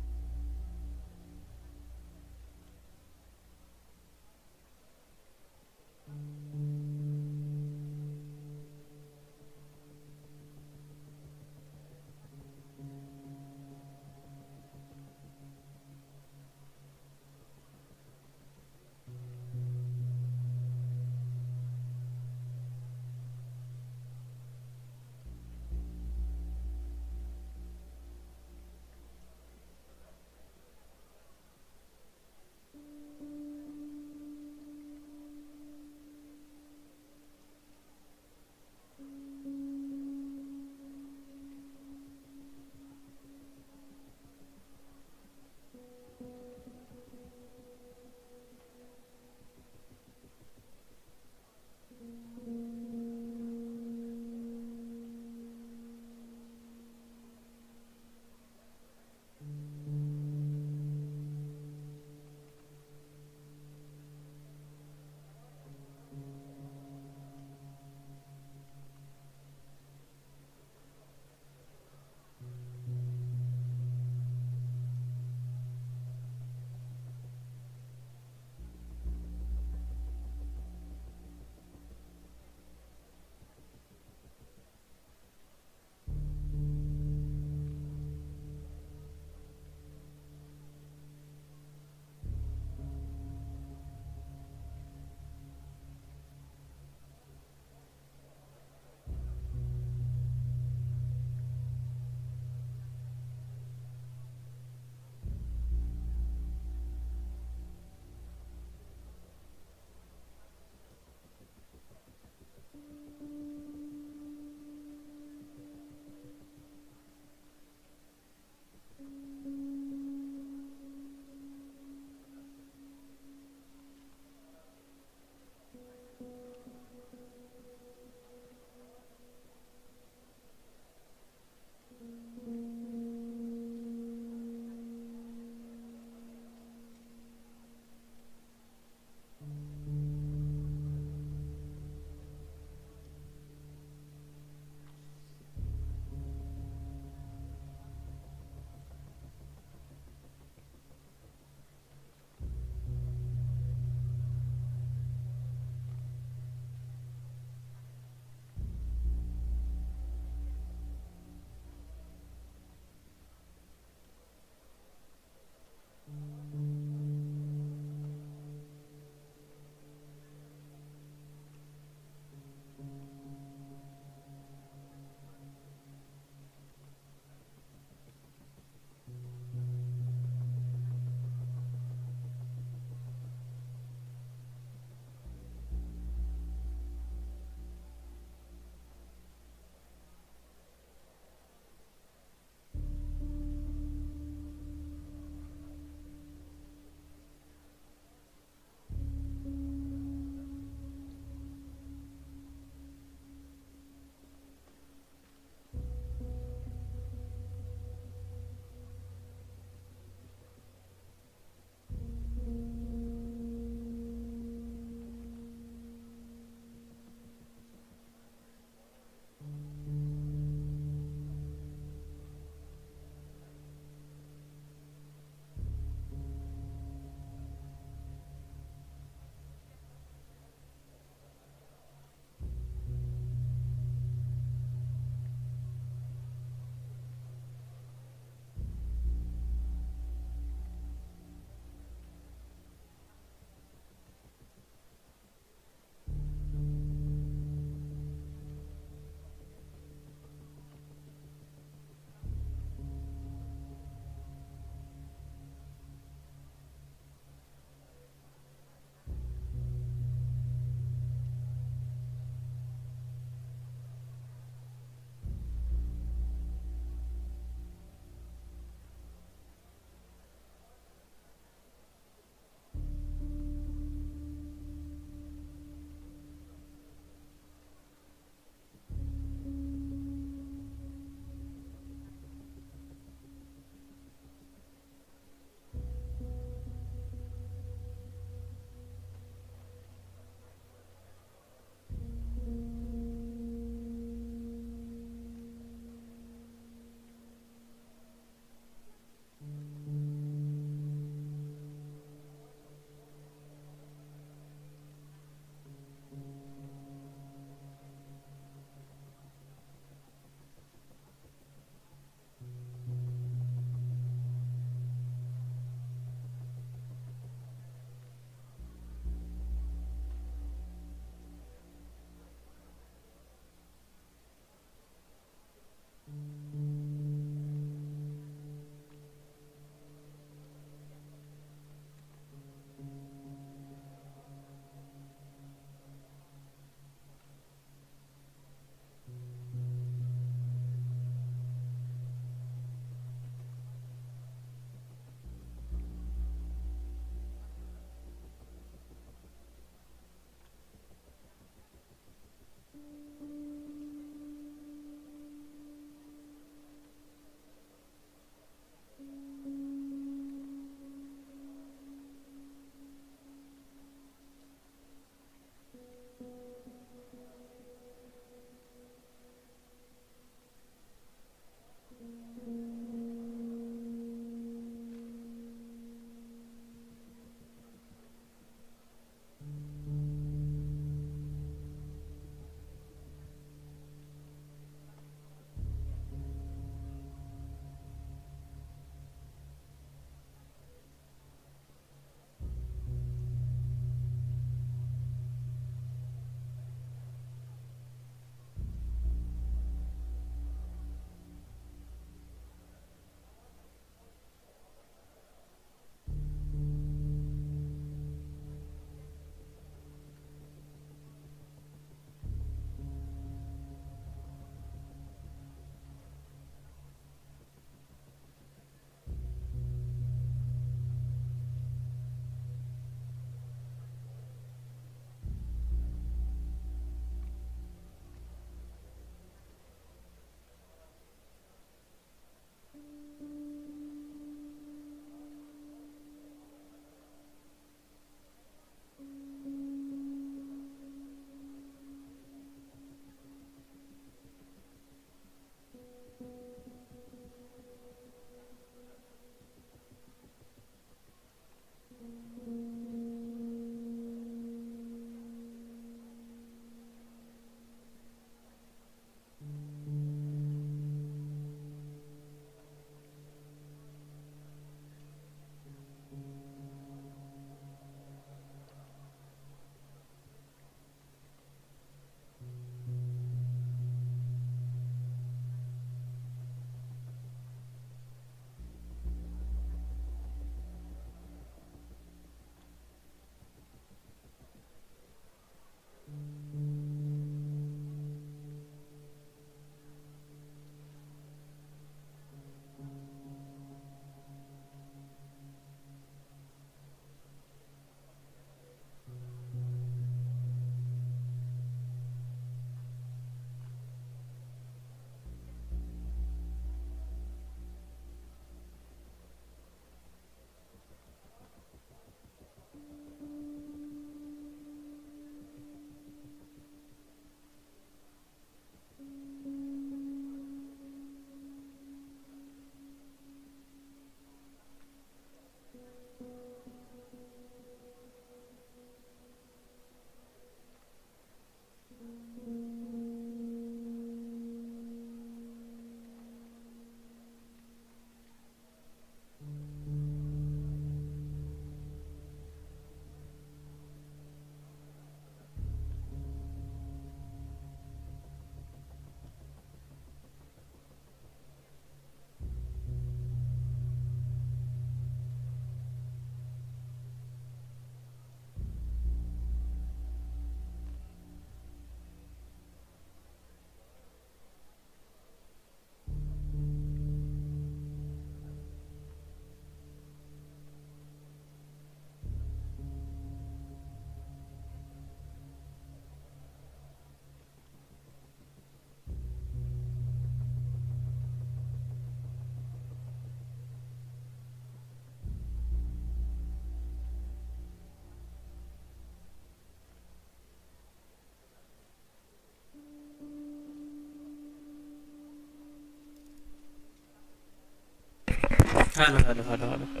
Hello hello hello hello hello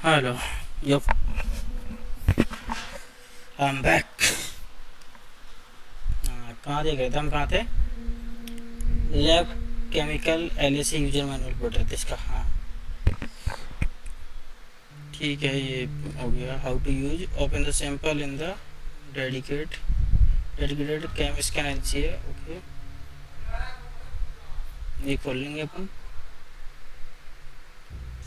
hello yup I am back. कहाँ देख रहे थे हम, कहाँ थे? Lab chemical LAC user manual पढ़ रहे थे इसका। हाँ ठीक है, ये हो गया। How to use open the sample in the dedicated cam scan LC है। ओके, ये खोल लेंगे अपन।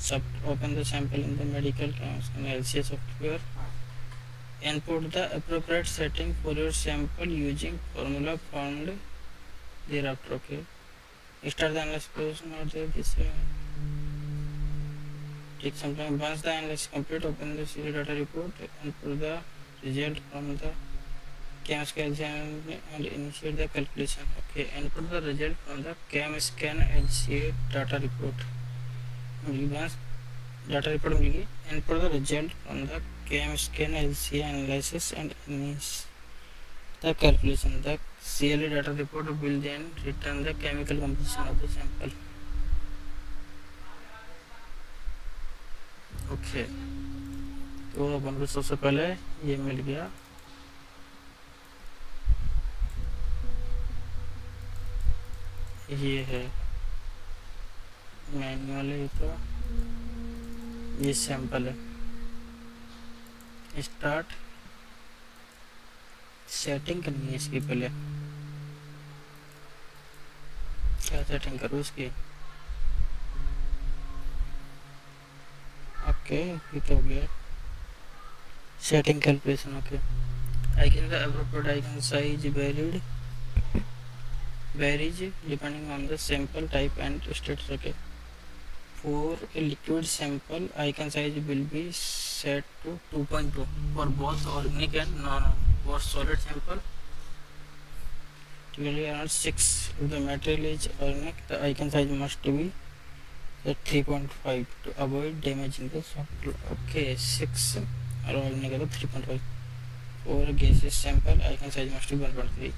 सब open the sample in the medical cam scan LC software. Input the appropriate setting for your sample using formula found thereafter. Okay. Start the analysis or this. Take some time. Once the analysis complete, open the serial data report. Input the result from the chem scan and initiate the calculation. Okay. Input the result from the chem scan and initiate data report. Once data report मिल गई, input the result from the chem scan LCA analysis and initiate the calculation. The CLA data report will then return the chemical composition of the sample. Okay, तो अपन को सबसे पहले ये मिल गया। ये है manual है, तो ये सैंपल है। स्टार्ट सेटिंग करनी है इसकी पहले। क्या सेटिंग करूँ इसकी? ओके, ये तो हो गया setting calculation. Okay, icon the appropriate icon size varies depending on the sample type and status. Okay, for a liquid sample icon size will be set to 2.2 for both organic and non. For solid sample typically around 6. If the material is organic, the icon size must be at 3.5 to avoid damaging the sample. Okay, 6 और organic है तो 3.5. For gaseous sample icon size must be 1.3.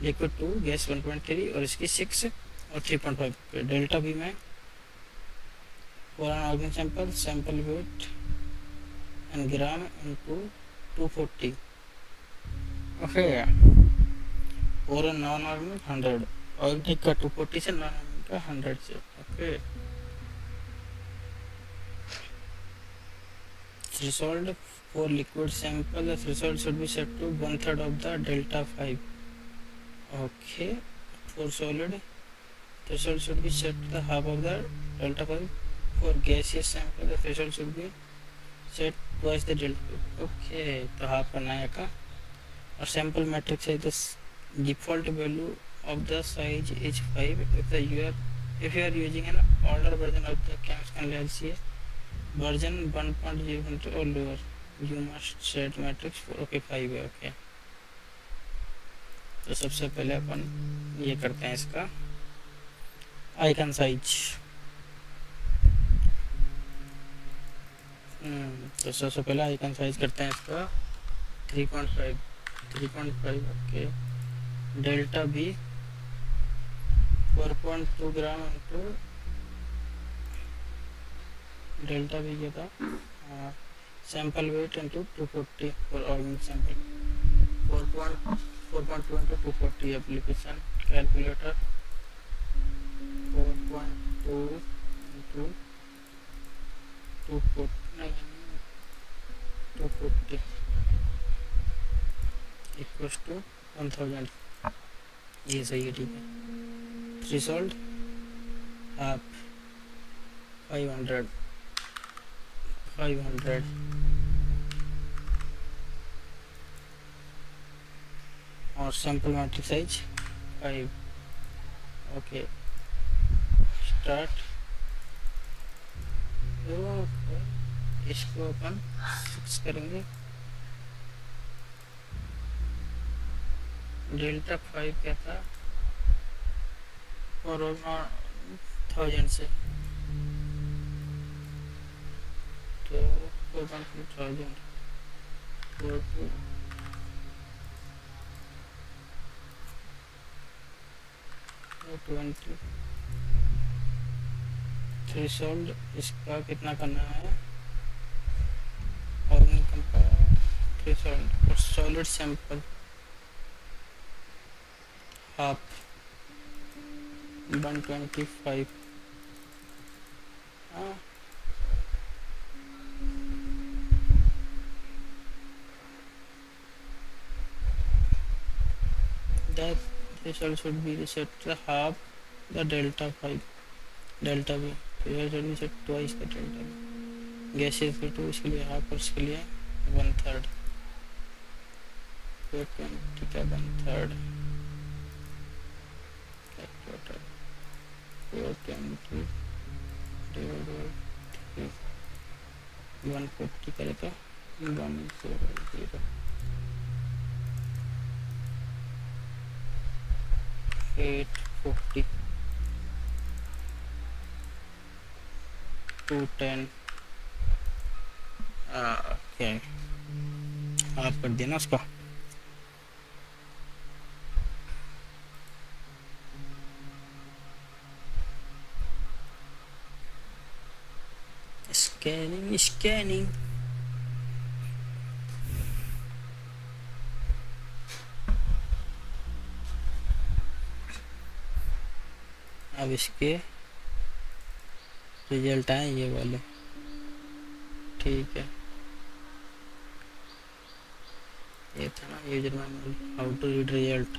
Liquid 2, gas 1.3 और इसकी 6 और 3.5। Delta भी में for an organic sample, sample weight and gram into 240. Okay, for a non-organic 100, organic का 240 से, non-organic का 100 से। Okay, threshold for liquid sample, the threshold should be set to 1/3 of the delta 5. Okay, for solid threshold should be set to the half of the delta 5. For gaseous sample, the threshold should be set twice the delta. Okay, तो half करना है का। और sample matrix है the default value of the size is 5. If you are using an older version of the chemical LCA version 1.0 or lower, you must set matrix for 5 है। okay, तो सबसे पहले अपन ये करते हैं इसका आइकन साइज। तो सबसे पहले आइकन साइज करते हैं इसका 3.5। Okay, delta B 4.2 gram into delta B क्या था, sample weight into 240 for organic sample. 4.2 into 240 application calculator. 4.2 into 240 equals to 1000। ये सही है, ठीक है। थ्रेशोल्ड हाफ 500 और sample matrix size 5। Okay, start. इसको अपन 6 करेंगे। डेल्टा 5 क्या था, और 1000 से तो 4.2 1000 20 थ्रेशोल्ड इसका कितना करना है और threshold for solid sample half 125 हाँ that threshold should be reset to half the delta 5 delta v threshold should be set twice the delta v gases के तो इसके लिए हाफ और इसके लिए 1/3 420 का 1/3 कैलकुलेटर 420 डिवाइडेड 150 करे तो 100 840 210 ओके हाफ कर दिया ना उसका स्कैनिंग अब इसके रिजल्ट आए ये वाले ठीक है ये था ना user manual how to read result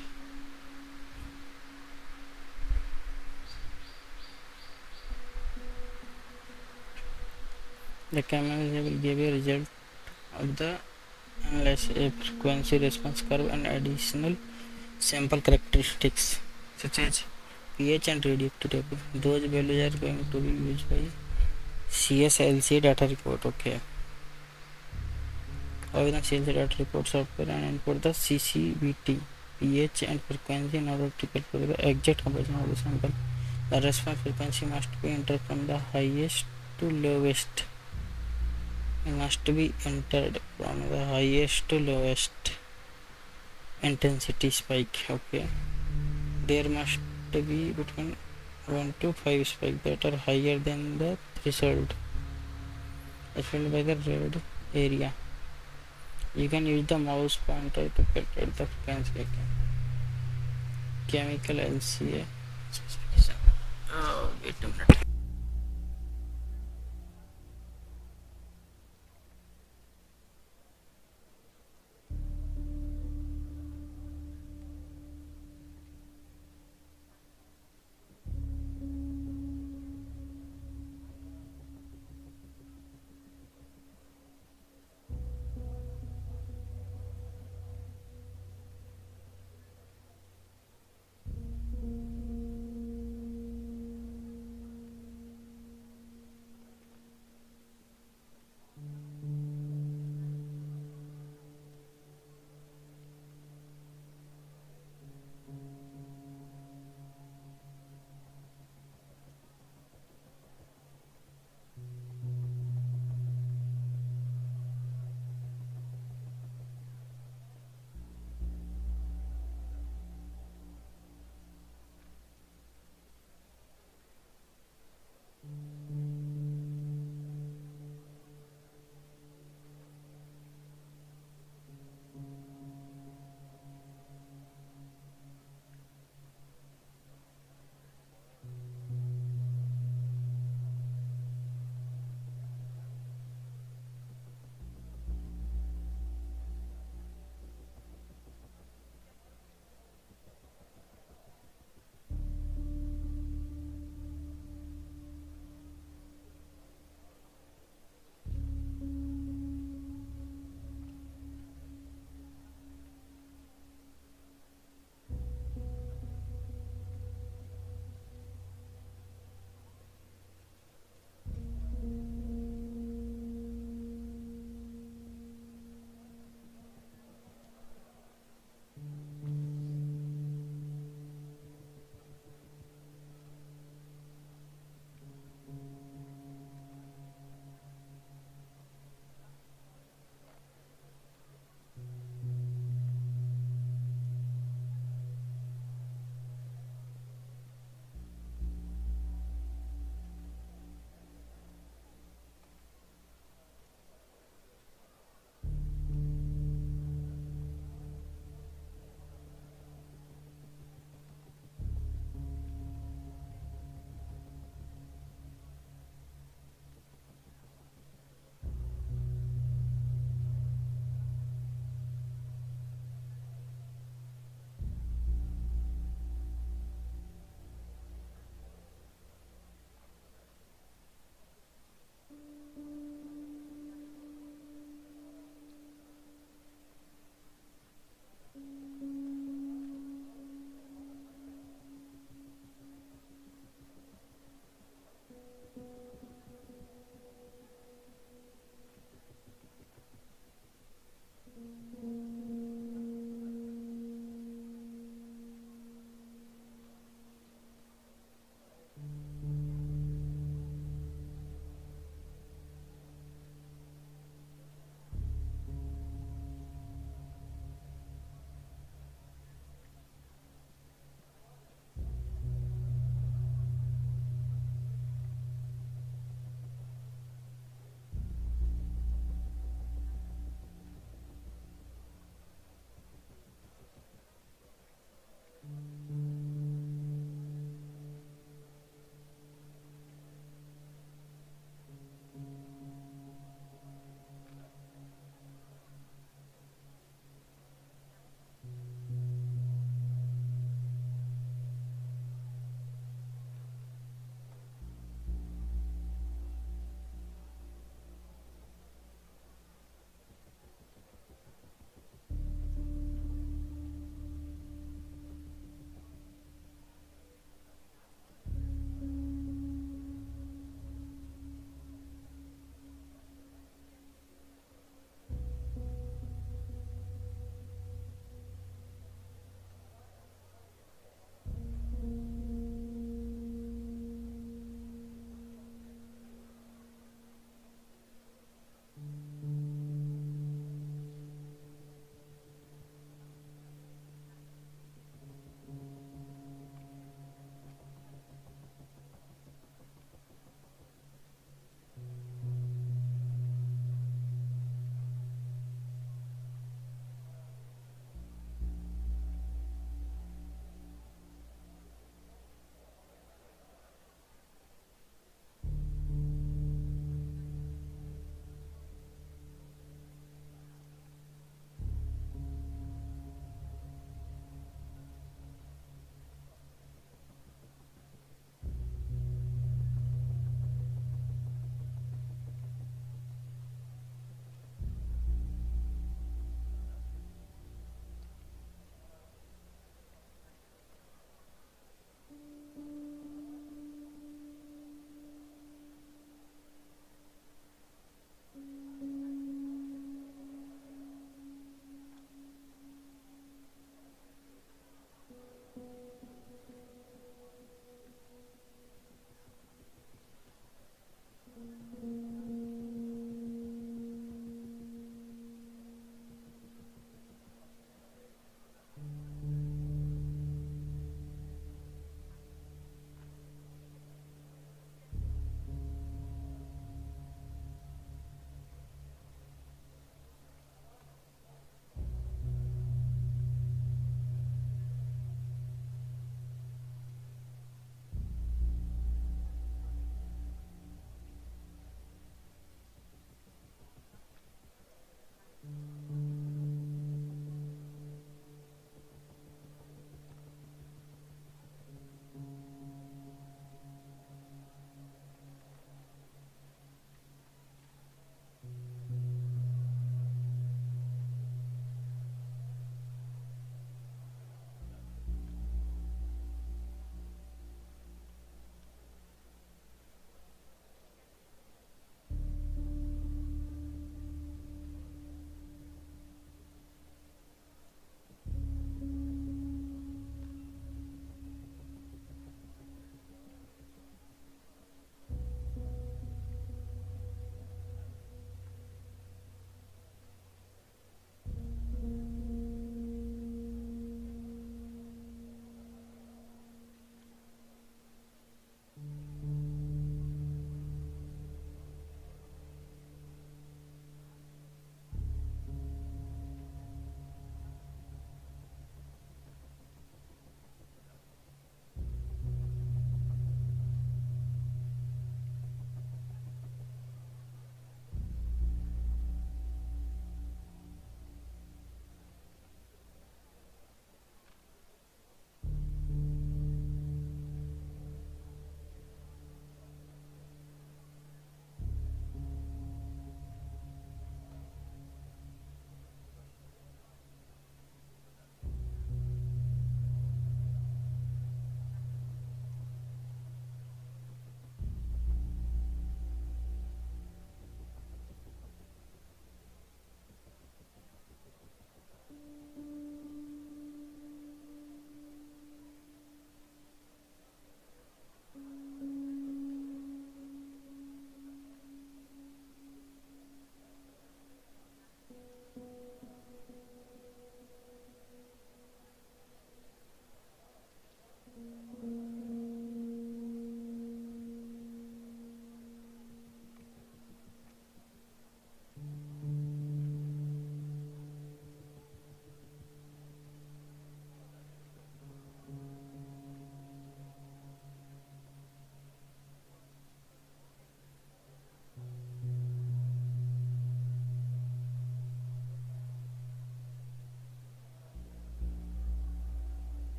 the camera will give you a result of the analysis a frequency response curve and additional sample characteristics such as pH and radioactivity. Those values are going to be used by CSLC data report. Okay. How the CSLC data report software and input the CCVT, pH and frequency in order to calculate the exact composition of the sample. The response frequency must be entered from the highest to lowest. It must be entered from the highest to lowest intensity spike. Okay. There must be between 1 to 5 spikes that are higher than the threshold filled by the red area. You can use the mouse pointer to calculate the frequency. Chemical LCA specification. Oh, wait a minute.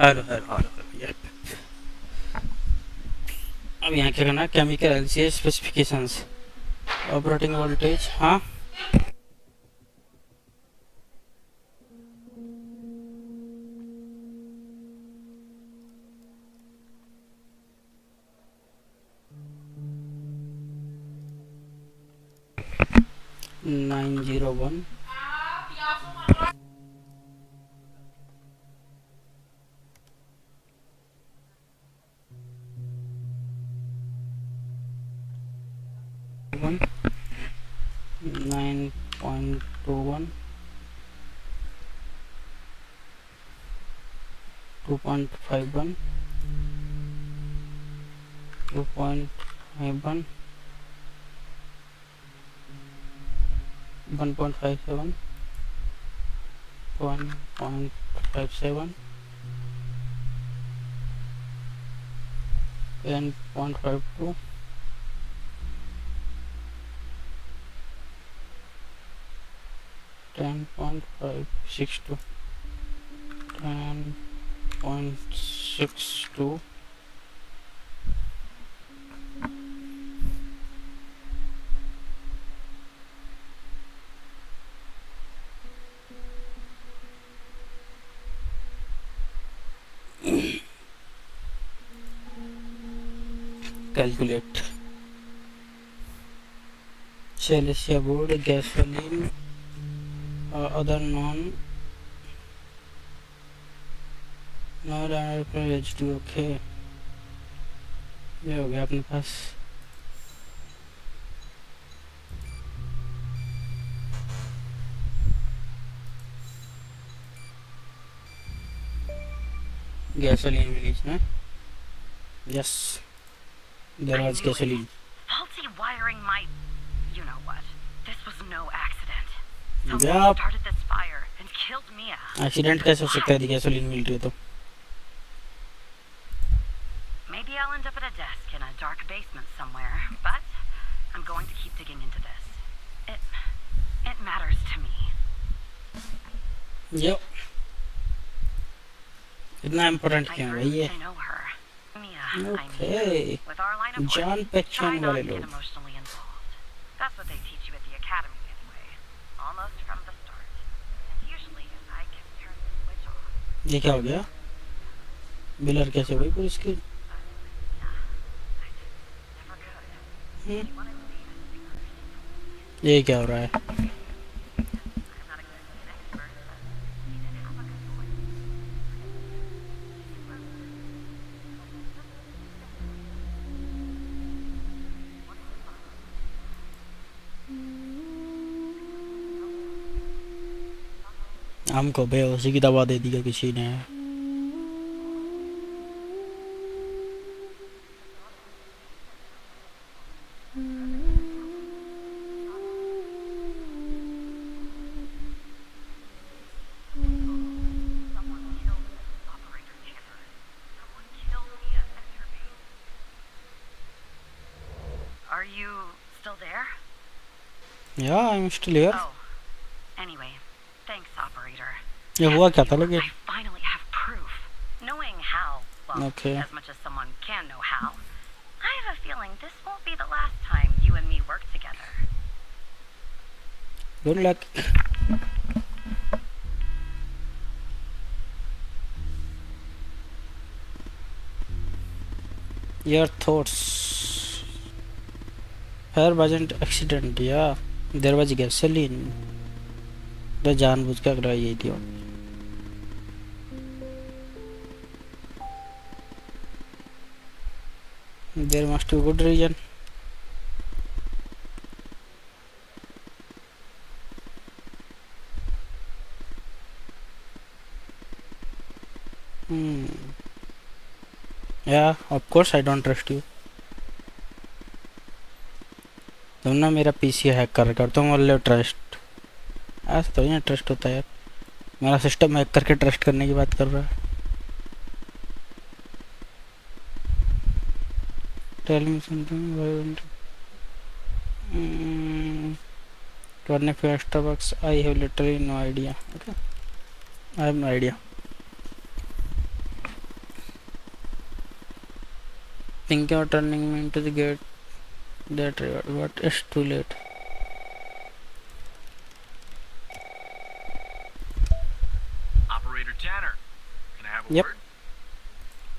Hello hello hello hello. अब यहाँ क्या करना है, chemical LCA specifications, operating voltage, हाँ 901 9.21 2.51 2.51 1.57 1.57 10.52 10.562 10.62 calculate Celestia board gasoline other non H2 okay ये हो गया अपने पास gasoline release ना yes there was gasoline Faulty wiring my... you know what. This was no accident. Someone Yup. started this fire and killed Mia. Accident कैसे हो सकता है gasoline मिल रही है तो Maybe I'll end up at a desk in a dark basement somewhere, but I'm going to keep digging into this. It matters to me. yep इतना important I क्यों है grew ये to know her. Mia, I Okay. mean. With our line of work, जान try पहचान not वाले to get लोग emotionally involved. That's what they teach you at the academy anyway. Almost from the start. And usually I can turn the switch off. ये क्या हो गया बिलर कैसे हुई पूरी screen Never could. Hmm, She wanted to be a singer. ये क्या हो रहा है I'm not exactly an expert, but she did have a good voice. हमको बेहोशी की दवा दे दिया किसी ने Someone killed Operator Tanner. Someone killed Mia Sector Base. Are you still there? या I am still here Oh. Anyway, thanks, Operator. ये हुआ क्या था I लेकिन finally have proof. Knowing how, well, Okay. as much as someone can know how, I have a feeling this won't be the last time you and me work together. Good luck your thoughts fire wasn't accident या there was gasoline तो जानबूझ के कराई गई थी there must be good reason Yeah, of course I don't trust you. तुम ना मेरा पीसी हैक कर तुम बोल ट्रस्ट ऐसा तो नहीं ट्रस्ट होता है यार मेरा सिस्टम हैक करके ट्रस्ट करने की बात कर रहा है tell me something running for Starbucks I have literally no idea okay I have no idea Thinking of turning me into the gate that reward, but it's too late. Operator Tanner, can I have a Yep. word?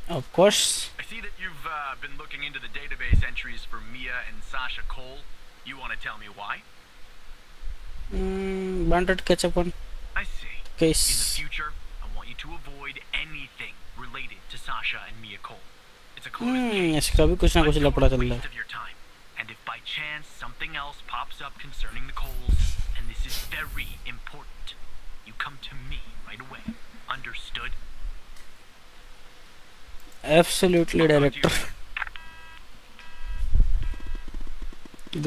Of course. I see that you've been looking into the database entries for Mia and Sasha Cole. You want to tell me why? Wanted to catch up on I see. In the case. future, I want you to avoid anything related to Sasha and Mia Cole. It's a closed case. इसका भी कुछ ना कुछ A लफड़ा total चल रहा waste है. of your time. And if by chance something else pops up concerning the Coles, and this is very important, you come to me right away. Understood? Absolutely, I'll talk to you director. later.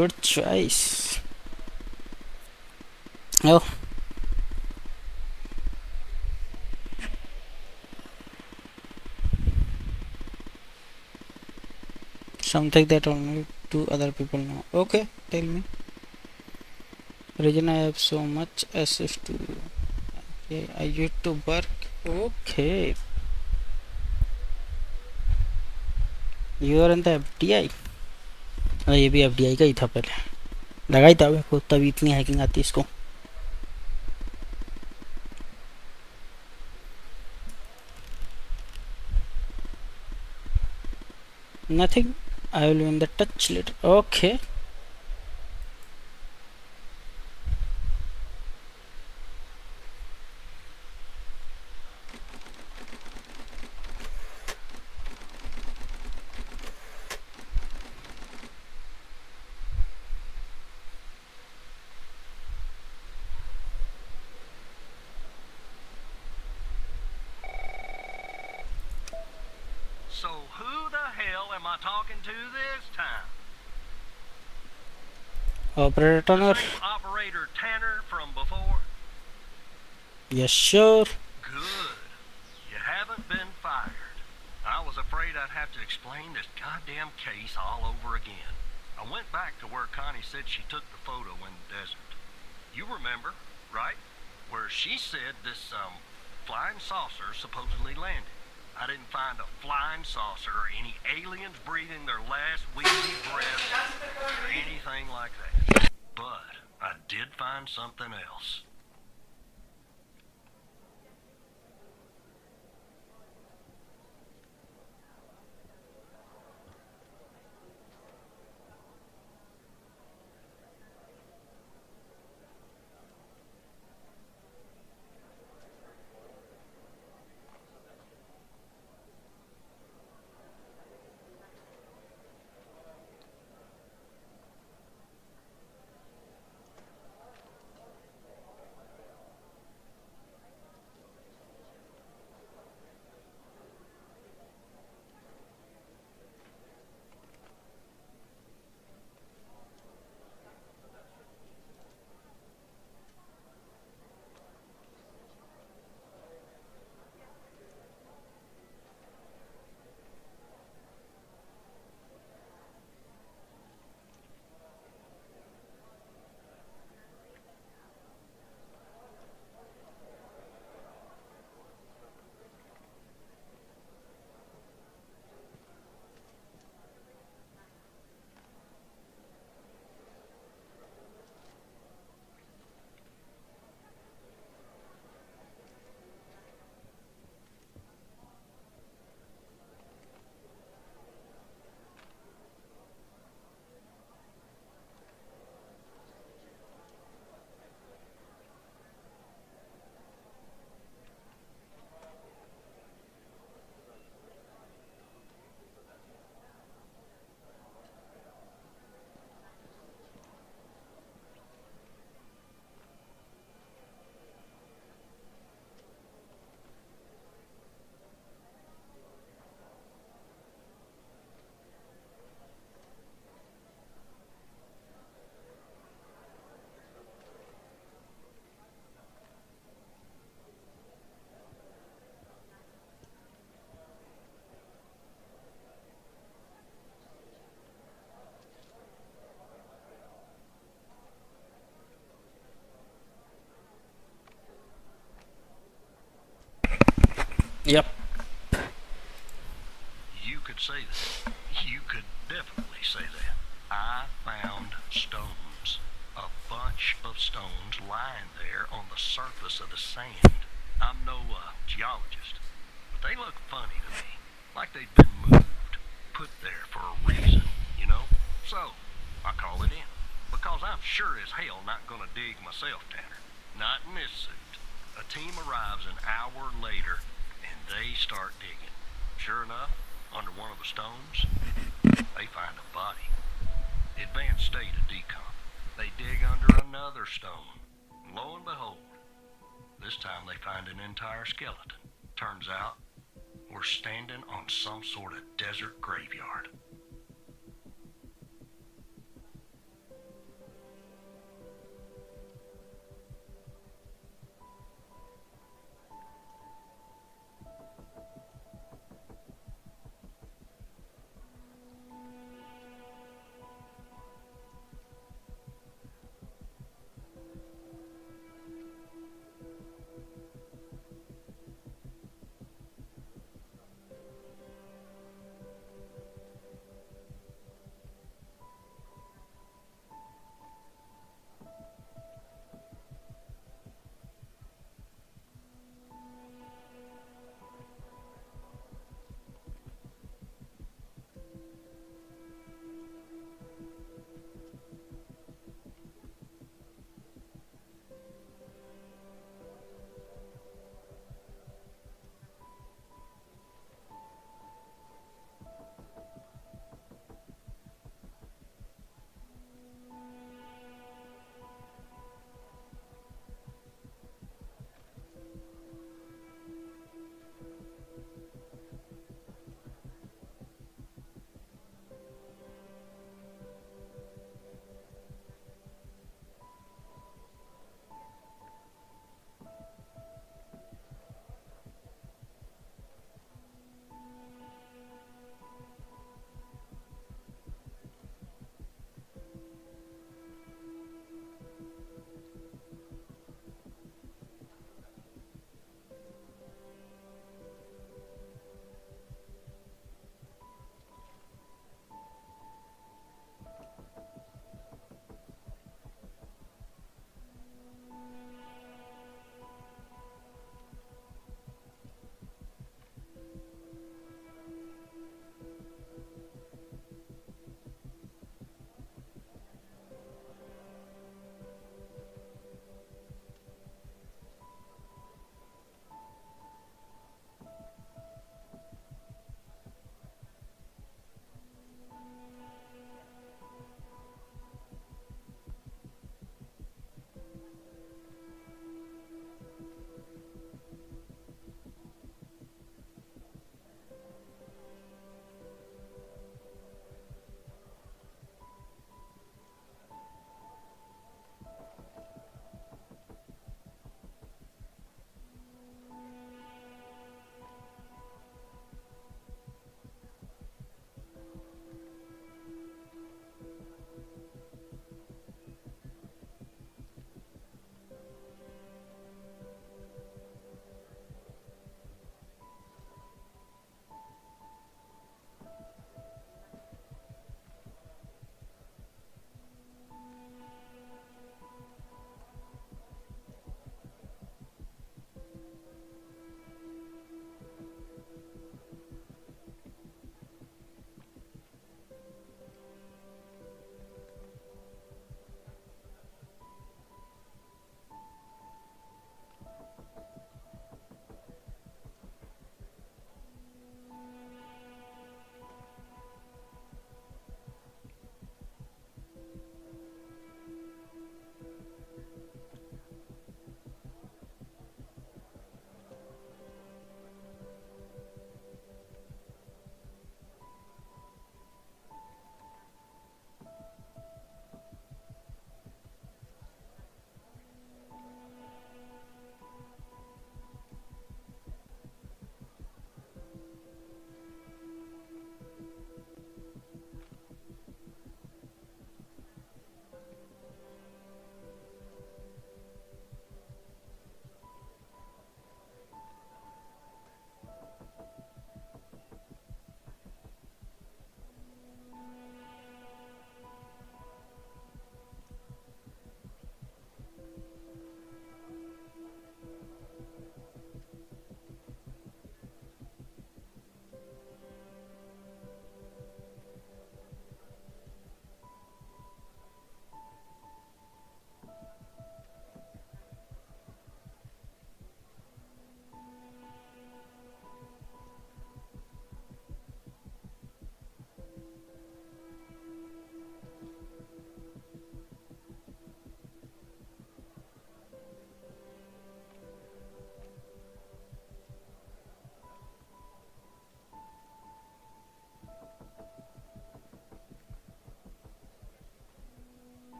Good choice. Oh, something that only two other people know. Okay, tell me. Reason I have so much access to. Okay, I used to work. Okay, you are in the FDI. ये भी FDI का ही था पहले. लगा ही था मेरे को, तभी इतनी हैकिंग आती है इसको. Nothing. I will be in the touch later. Okay. So who the hell am I talking to this time? Operator The Turner. same operator Tanner from before? Yes, sure. Good. You haven't been fired. I was afraid I'd have to explain this goddamn case all over again. I went back to where Connie said she took the photo in the desert. You remember, right? Where she said this, flying saucer supposedly landed. I didn't find a flying saucer or any aliens breathing their last wheezy breath or anything like that. But I did find something else. Yep. You could say that. You could definitely say that. I found stones. A bunch of stones lying there on the surface of the sand. I'm no geologist, but they look funny to me. Like they'd been moved, put there for a reason, you know? So, I call it in. Because I'm sure as hell not gonna dig myself, Tanner. Not in this suit. A team arrives an hour later, and they start digging. Sure enough, under one of the stones, they find a body. Advanced state of decomp. They dig under another stone. And lo and behold, this time they find an entire skeleton. Turns out, we're standing on some sort of desert graveyard.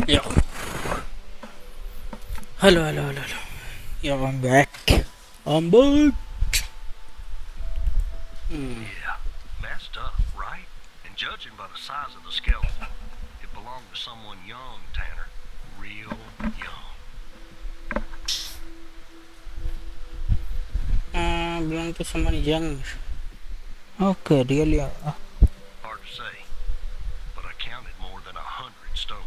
Yeah. Hello, hello, hello, hello. Yeah, I'm back. I'm back. Yeah, messed up, right? And judging by the size of the skeleton, it belonged to someone young, Tanner. Real young. Belong to someone young. Okay, really. Hard to say, but I counted more than 100 stones.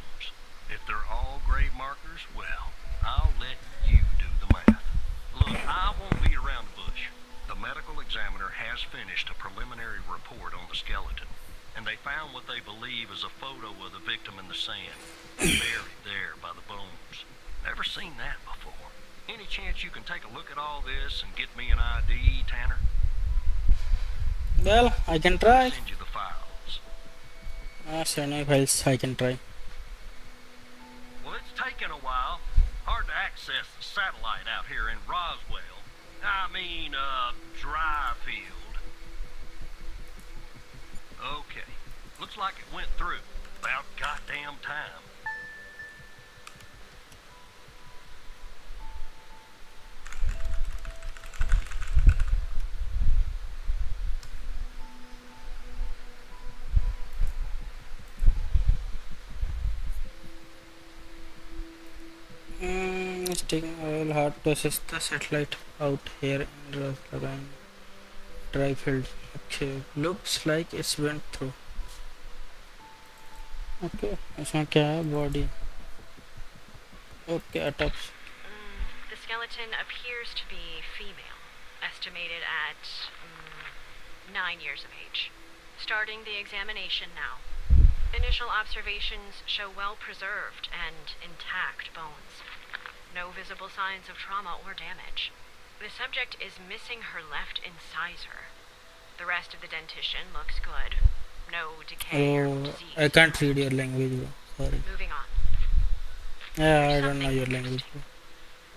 If they're all grave markers, well, I'll let you do the math. Look, I won't beat around the bush. The medical examiner has finished a preliminary report on the skeleton, and they found what they believe is a photo of the victim in the sand, buried there by the bones. Never seen that before. Any chance you can take a look at all this and get me an ID, Tanner? Well, I can try. Send you the files. Send me files. I can try. Well, it's taken a while. Hard to access the satellite out here in Roswell. Dryfield. Okay. Looks like it went through. About goddamn time. It's taking a while hard to assess the satellite out here in Roswell Dryfield. Okay, looks like it's went through. Okay, इसमें क्या है body? Okay, autopsy. The skeleton appears to be female, estimated at 9 years of age. Starting the examination now. Initial observations show well preserved and intact bones. No visible signs of trauma or damage. The subject is missing her left incisor. The rest of the dentition looks good. No decay or Oh, disease. I can't read your language, bro. Sorry. Moving on. Yeah, I There's don't know something your language. interesting.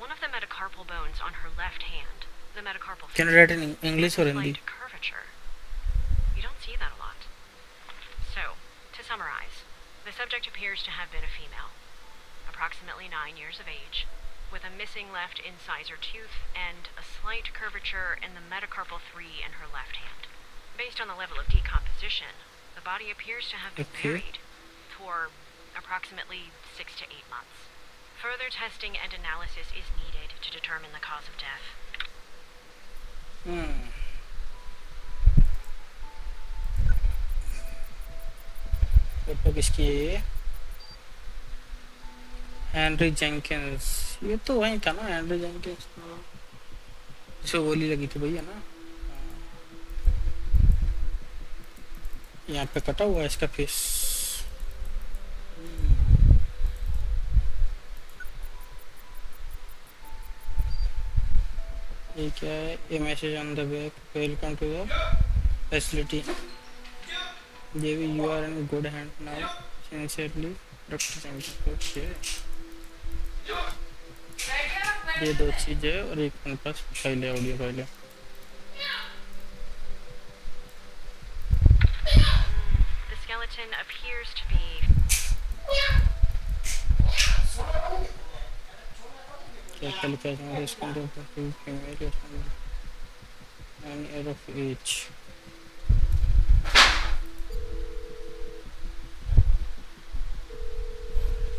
One of the metacarpal bones on her left hand, the metacarpal Can you fissure, write in English or has a Hindi? slight curvature. You don't see that a lot. So, to summarize, the subject appears to have been a female, approximately 9 years of age, with a missing left incisor tooth and a slight curvature in the metacarpal 3 in her left hand. Based on the level of decomposition, the body appears to have been Okay. buried for approximately 6 to 8 months. Further testing and analysis is needed to determine the cause of death. Photo किसकी है ये? Henry Jenkins. ये तो वही था ना, Henry Jenkins तो जिसको गोली लगी थी भैया ना. यहाँ पे कटा हुआ है इसका फेस. ये क्या है? ये message on the back. Welcome to the facility. Devi, you are in good hand now. Sincerely doctor Jenkins. Okay, ये 2 चीज़ें और एक मेरे पास फाइल है, ऑडियो फाइल है. The skeleton appears to be क्या लिखा है इसके अंदर? Female and of age.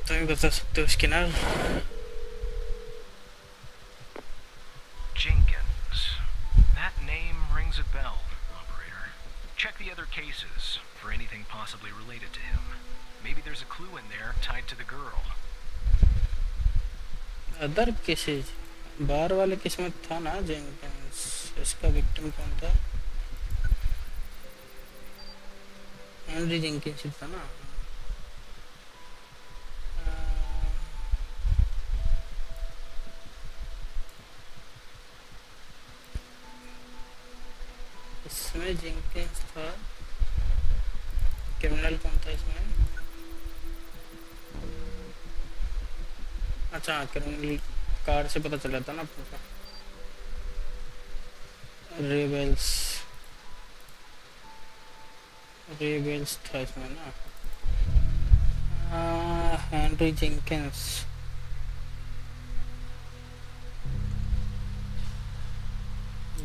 तुम बता सकते हो इसके नाम? Jenkins. That name rings a bell, operator. Check the other cases for anything possibly related to him. Maybe there's a clue in there tied to the girl. Other cases. बाहर वाले case में था ना जेंकिंस. इसका victim कौन था? Henry Jenkins था ना. इसमें जेंकिंस था. क्रिमिनल कौन था इसमें? अच्छा, क्रिमिनल कार से पता चला था ना पूरा. रेबेल्स. रेबेल्स था इसमें ना. Henry Jenkins.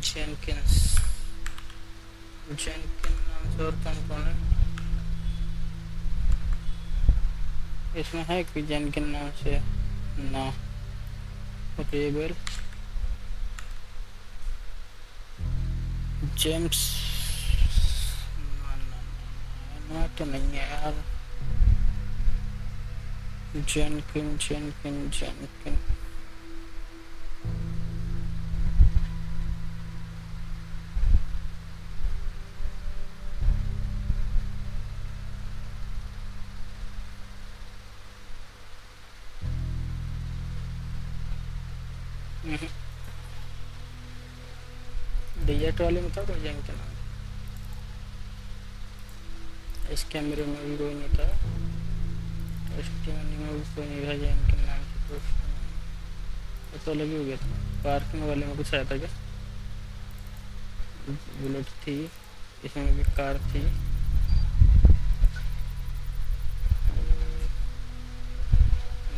जेंकिंस जेंकिन नाम से और कौन है इसमें? है कोई जेंकिन नाम से? ना। रेबल जेम्स, ना ना ना तो नहीं है यार। जेनकिन जेनकिन जेनकिन डिजेट वाले में था कोई जेनकिन? इस कैमरे में भी कोई नहीं था, टेस्टिमनी में भी कोई नहीं था जेनकिन नाम से कुछ। वो तो अलग ही हो गया था। पार्किंग वाले में कुछ आया था क्या? बुलेट थी, इसमें भी कार थी।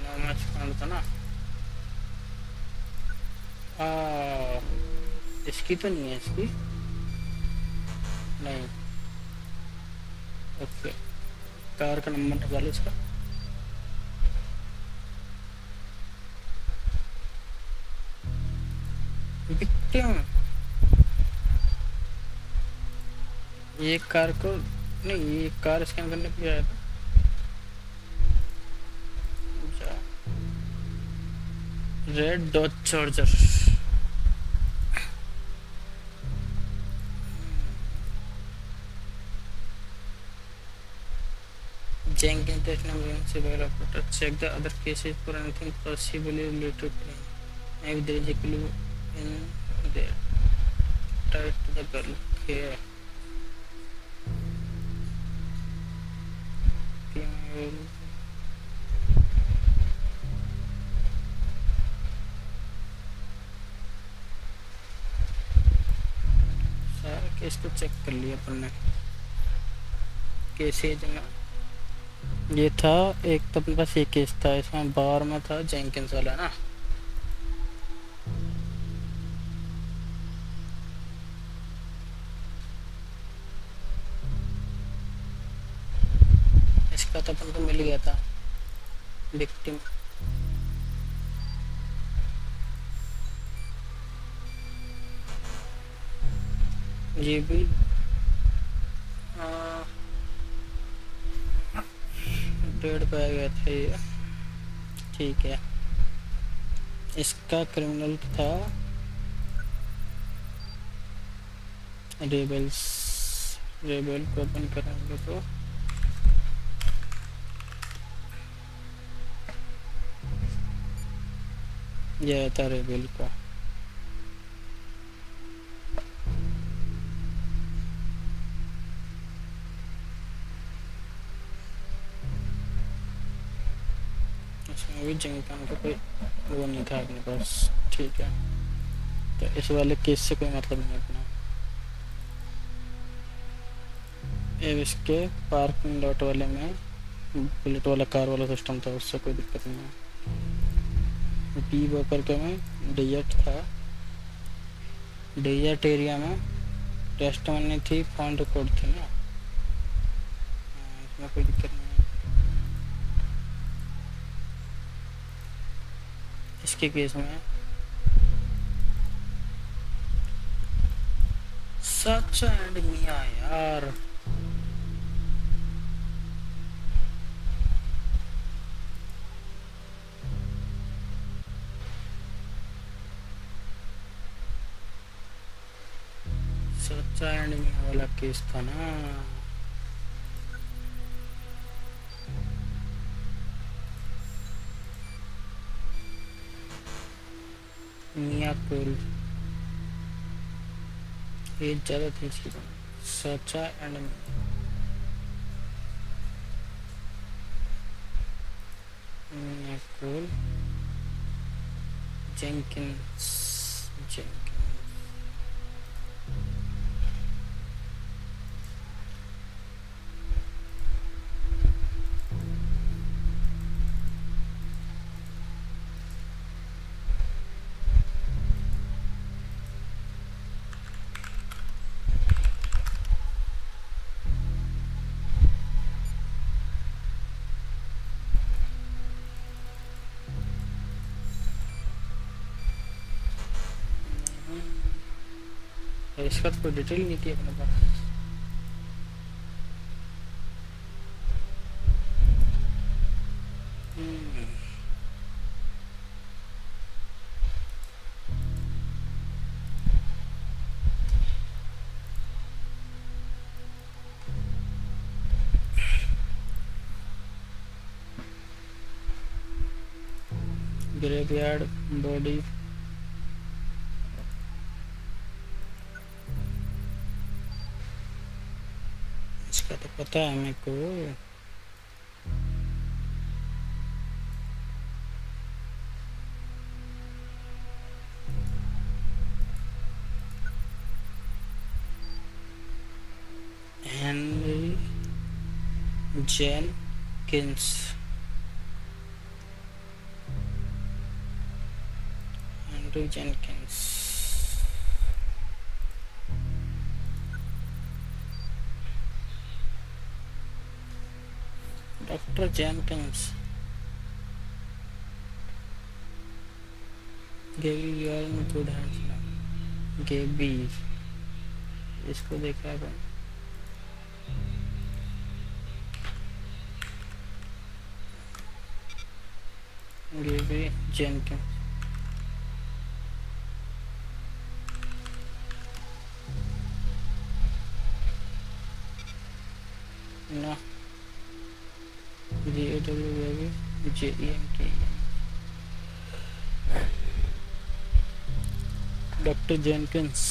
नो मैच पॉइंट था ना। इसकी तो नहीं है, इसकी नहीं। ओके, कार का नंबर निकालो इसका। विक्टिम, ये कार को नहीं, ये कार स्कैन करने पे आया था। Red dot charger. Jenkins test number civil operator. Check the other cases for anything possibly related to him. Maybe there is a clue in there. Tied to the girl. Okay. Female. सारा case को check कर लिया अपन ने। Cases में ये था एक, तो अपने पास ये केस था, इसमें बार में था जेंकिंस वाला ना। इसका तो अपन को मिल गया था विक्टिम। ये भी डेढ़ पे आ गया था ये। ठीक है, इसका क्रिमिनल था रेबल्स। रेबल को ओपन करेंगे तो यह था रेबल का। इसमें भी जेंकिन का कोई वो नहीं था अपने पास। ठीक है, तो इस वाले केस से कोई मतलब नहीं अपना। इसके पार्किंग लॉट वाले में बुलेट वाला कार वाला सिस्टम था, उससे कोई दिक्कत नहीं है। बी वॉकर के में डिजेट था, डिजेट एरिया में टेस्ट मनी थी, फोन रिकॉर्ड थी ना, इसमें कोई दिक्कत नहीं है। इसके केस में सच एंड मिया यार, सच्चा एंड मिया वाला केस था ना। मिया कोल एज ज़्यादा थी इसकी। सच्चा and Mia Cole Jenkins. Jenkins इसका तो कोई डिटेल नहीं थी अपने पास। ग्रेवयार्ड बॉडी, इसका तो पता है मेरे को। Henry Jenkins, Henry Jenkins, doctor Jenkins, Gabby you are in good hands. Gabby, इसको देखा है अपन। गेबी जेनकिंस, ना GAW Gabby JENK, doctor Jenkins.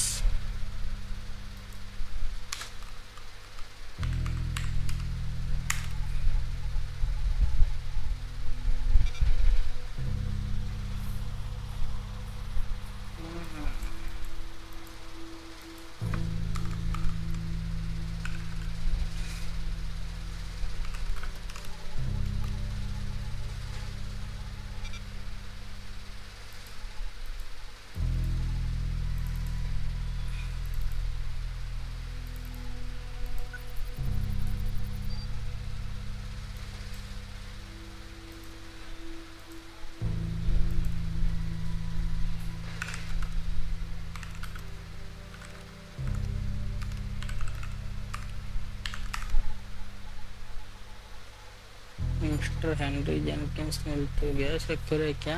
Mister Henry Jenkins मिल तो गया, इसका करे क्या?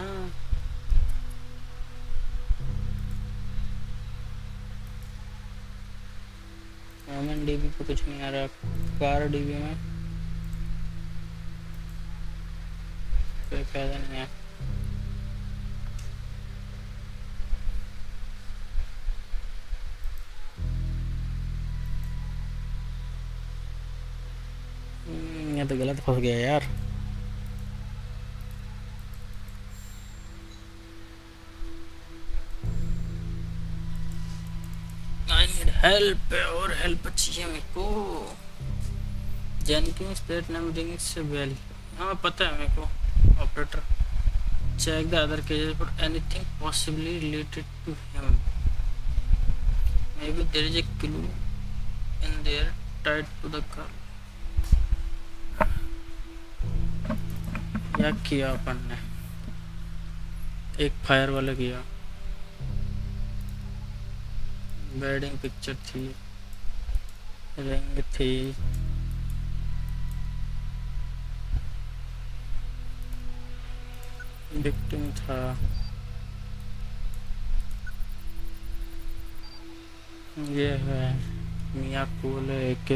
वोमेन डीबी पे कुछ नहीं आ रहा, कार डीबी में कोई फायदा नहीं है। ये तो गलत फंस गया यार। आई नीड हेल्प, और हेल्प चाहिए मेरे को। Jenkins that name rings bell, हाँ पता है मेरे को। Operator check the other cases for anything possibly related to him. Maybe there is a clue in there tied to the car. क्या किया अपन ने? एक फायर वाला किया, वेडिंग पिक्चर थी, रिंग थी, विक्टिम था, ये है मिया कूल एक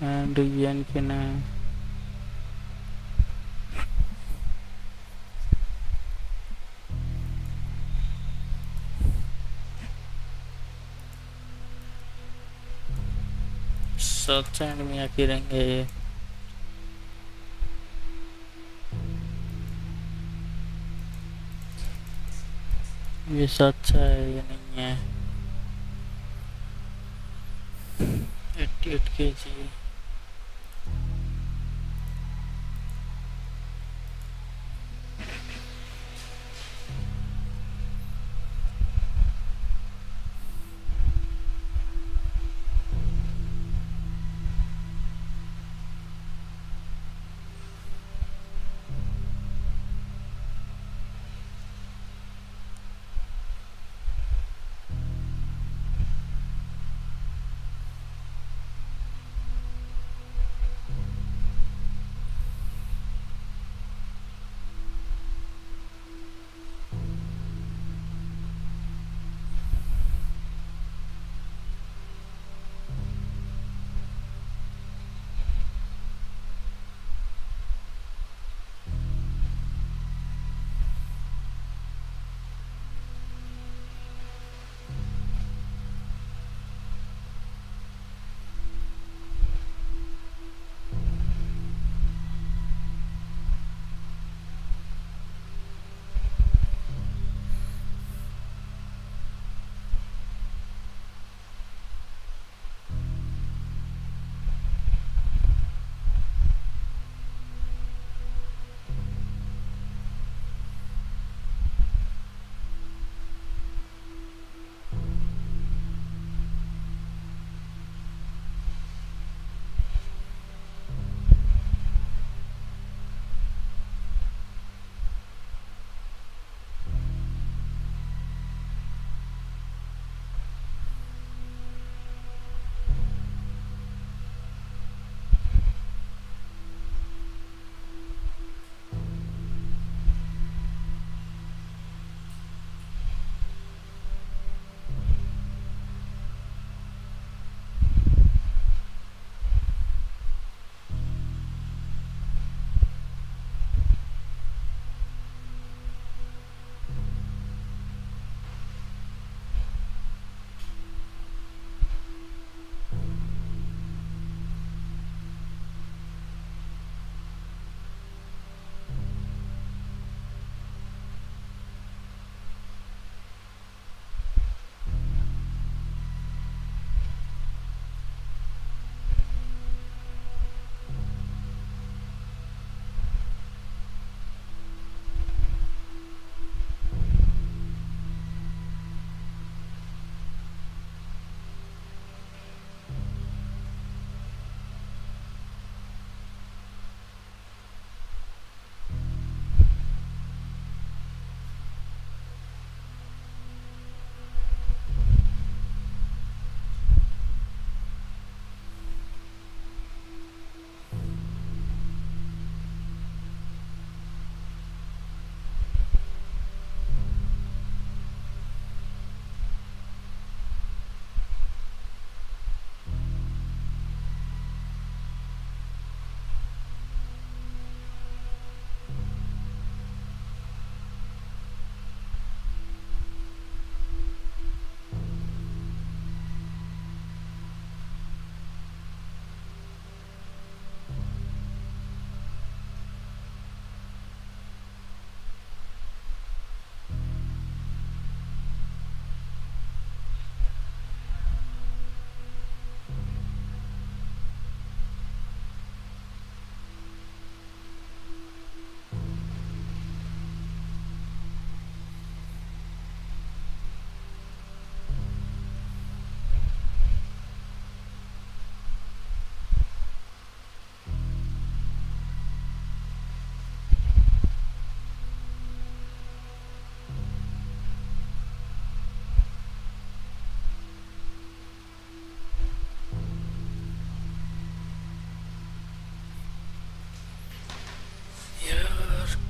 एंड जेनकिन है। सच एंड मिया की रहेंगे ये। ये सच है ये नहीं है। 88 kg,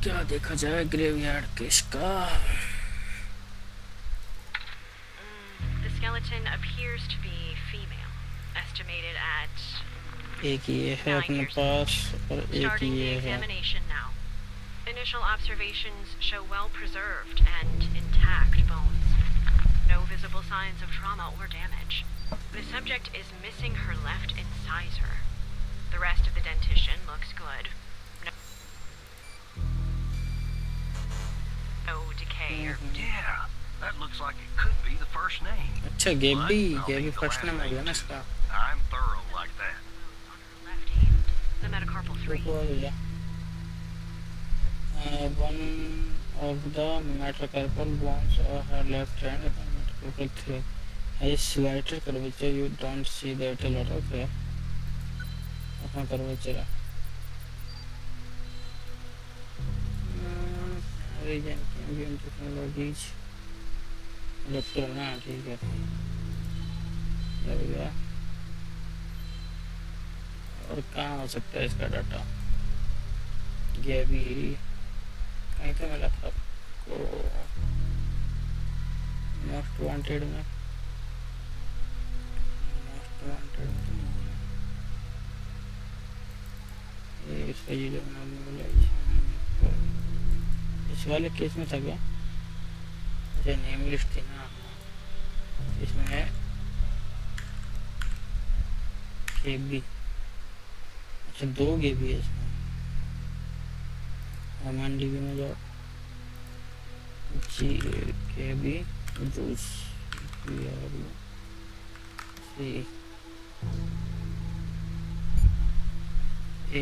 क्या देखा जाए ग्रेवयार्ड केस का? The skeleton appears to be female, estimated at एक ये है 9 अपने years. पास और एक Starting the ये है. examination now. Initial observations show well-preserved and intact bones. No visible signs of trauma or damage. The subject is missing her left incisor. The rest of the dentition looks good. No decay or Yeah, that looks like it could be the first name. अच्छा But गेबी I'll गेबी need the first last name हो गया name ना too. इसका. I'm thorough like that. on her left hand. The metacarpal 3. रुको भैया. One of the metacarpal bones of her left hand, the metacarpal 3, has slighter curvature. You don't see that a lot of अपना curvature है. Region ambient technologies. Doctor ना ठीक है. हो गया. और कहाँ हो सकता है इसका डाटा? गेबी कहीं तो मिला था आपको मोस्ट वांटेड में. मोस्ट वांटेड ये इसका ये जो नाम बोला इस वाले केस में था क्या? अच्छा नेम लिस्ट थी ना इसमें. गेबी अच्छा 2 गेबी है इसमें. अमन डीबी में जाओ. जी गेबी जूस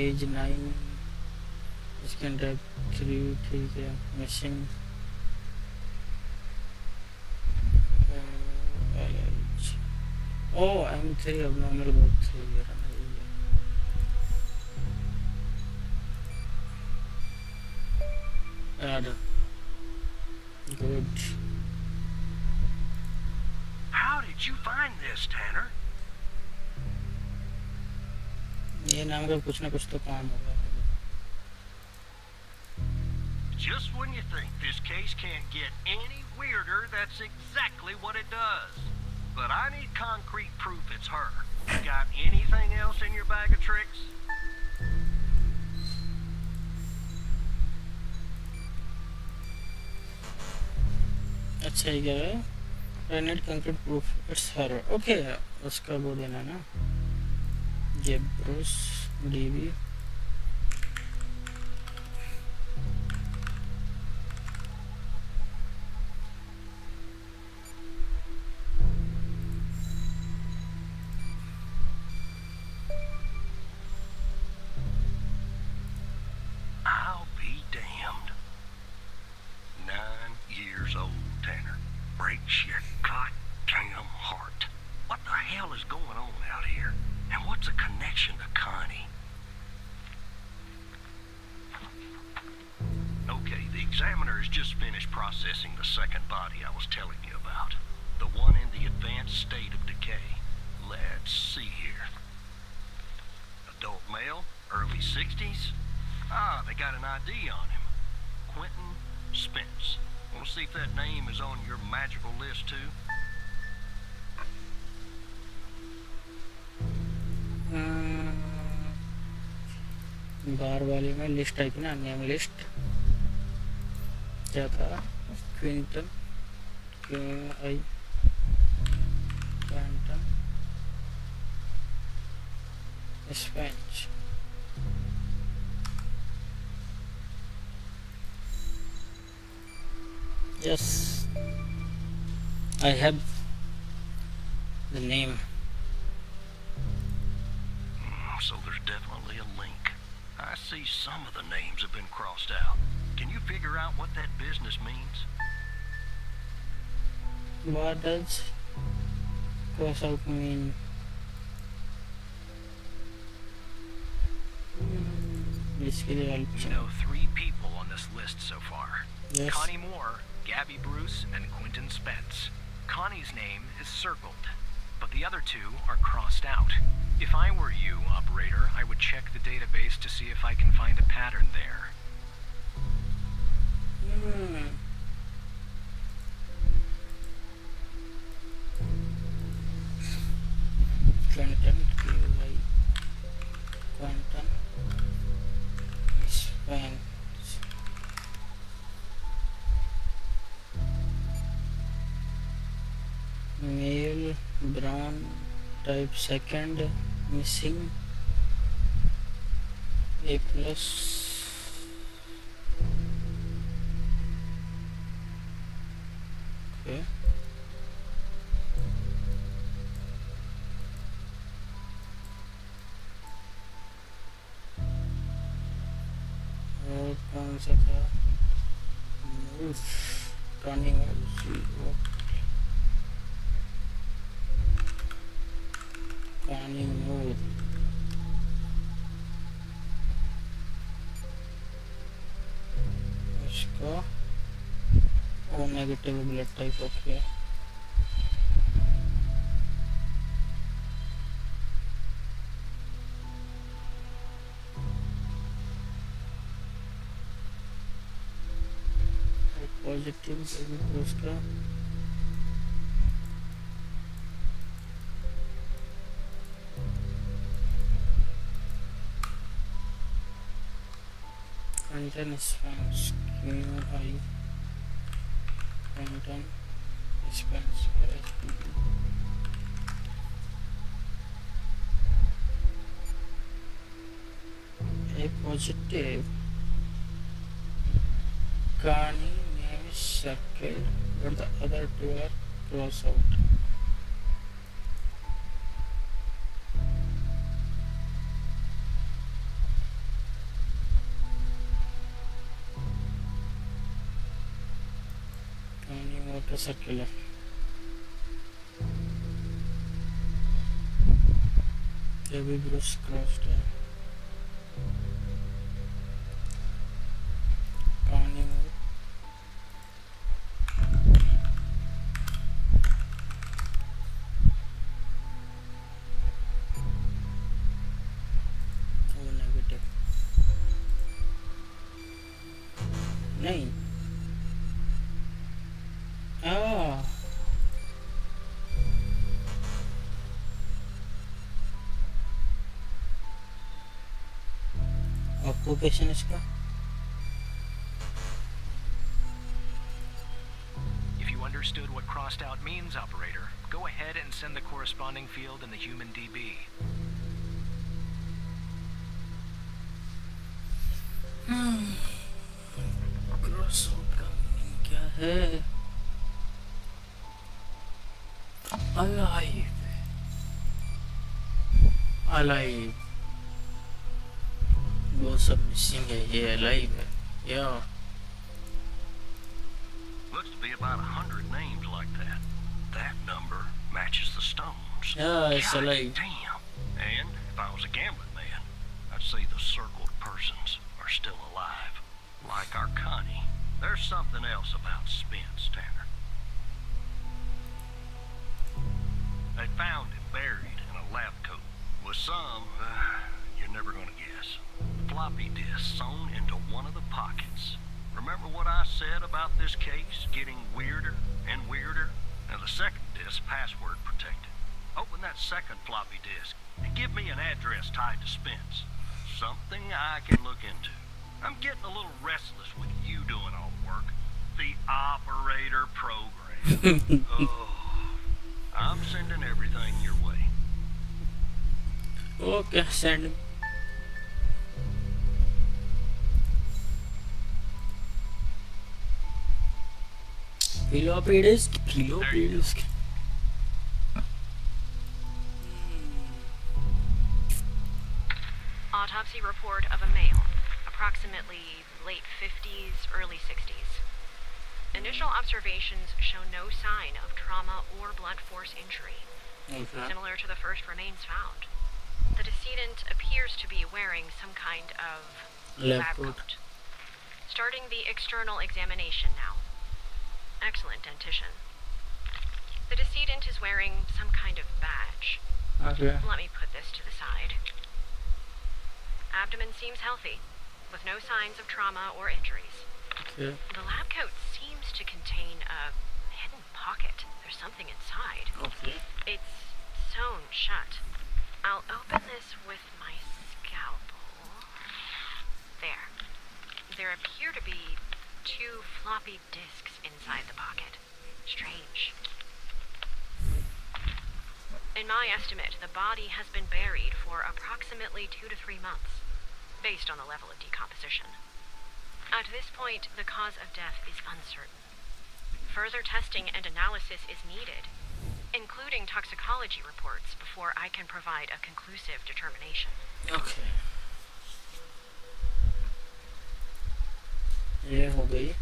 एज 9. स्किन टाइप 3 ठीक है. मिसिंग ओ M3 abnormal growth 3 है ना ये. Add good. How did you find this, Tanner? ये नाम का कुछ ना कुछ तो काम होगा. Just when you think this case can't get any weirder, that's exactly what it does. But I need concrete proof it's her. You got anything else in your bag of tricks? अच्छा ये क्या है? I need concrete proof it's her. Okay उसका वो देना ना. ये Bruce dB I'll be damned. 9 years old, Tanner. Breaks your goddamn heart. What the hell is going on out here? And what's a connection to Connie? Okay, the examiner has just finished processing the second body I was telling you about. The one in the advanced state of decay. Let's see here. Adult male, early 60s. Ah, they got an ID on him. Quentin Spence. Want to see if that name is on your magical list too? बार वाली में list आई थी ना. Name list क्या था? Quinton Quinton Spench. Yes, I have the name. So there's definitely a link. I see some of the names have been crossed out. Can you figure out what that business means? What does cross out mean? इसके लिए help You चाहिए. know 3 people on this list so far. Yes. Connie Moore, Gabby Bruce, and Quentin Spence. Connie's name is circled, but the other 2 are crossed out. If I were you, operator, I would check the database to see if I can find a pattern there. Hmm. Clinton QI Quantum Spence male brown type second missing A plus okay और कौन सा था move turning turning move इसका O negative blood type okay positive उसका Quantum Spence QI Quantum Spence A positive Carney name is circled but the other two are crossed out. Carney motorcycle Heavy Bruce crossed Carney O negative नहीं ah occupation इसका If you understood what crossed out means, operator, go ahead and send the corresponding field in the human DB. Cross out का meaning क्या है alive alive वो सब missing है ये alive है yeah Looks to be about 100 names like that. That number matches the stones. yeah it's God alive damn. And if I was a gambling man, I'd say the circled persons are still alive. Like our Connie. There's something else about Spence, Tanner. They found him buried in a lab coat with some, you're never gonna guess, floppy disk sewn into one of the pockets. Remember what I said about this case getting weirder and weirder? Now the second disk password protected. Open that second floppy disk and give me an address tied to Spence. Something I can look into. I'm getting a little restless with you doing all the work. The operator program. Oh, I'm sending everything your way. okay send floppy disk Autopsy report of a male, approximately late 50s, early 60s. Initial observations show no sign of trauma or blunt force injury, okay similar to the first remains found. The decedent appears to be wearing some kind of lab lab coat coat. Starting the external examination now. Excellent dentition. The decedent is wearing some kind of badge. okay Let me put this to the side. Abdomen seems healthy, with no signs of trauma or injuries. Okay. The lab coat seems to contain a hidden pocket. There's something inside. Okay. It's sewn shut. I'll open this with my scalpel. There. There appear to be 2 floppy disks inside the pocket. Strange. In my estimate, the body has been buried for approximately 2 to 3 months, based on the level of decomposition. At this point, the cause of death is uncertain. Further testing and analysis is needed, including toxicology reports, before I can provide a conclusive determination. Okay, ये हो गई,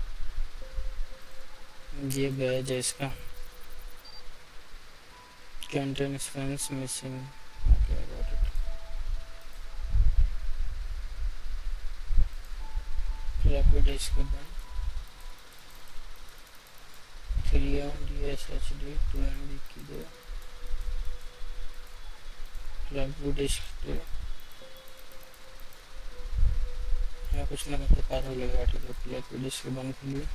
ये बैज है इसका, contains fans missing. Okay, I got it. Floppy disk band, 3 MB SSD, 2 MB की दो, floppy disk 2, यहाँ कुछ ना मतलब पार हो लगा, ठीक है, floppy disk बंद कर लिया,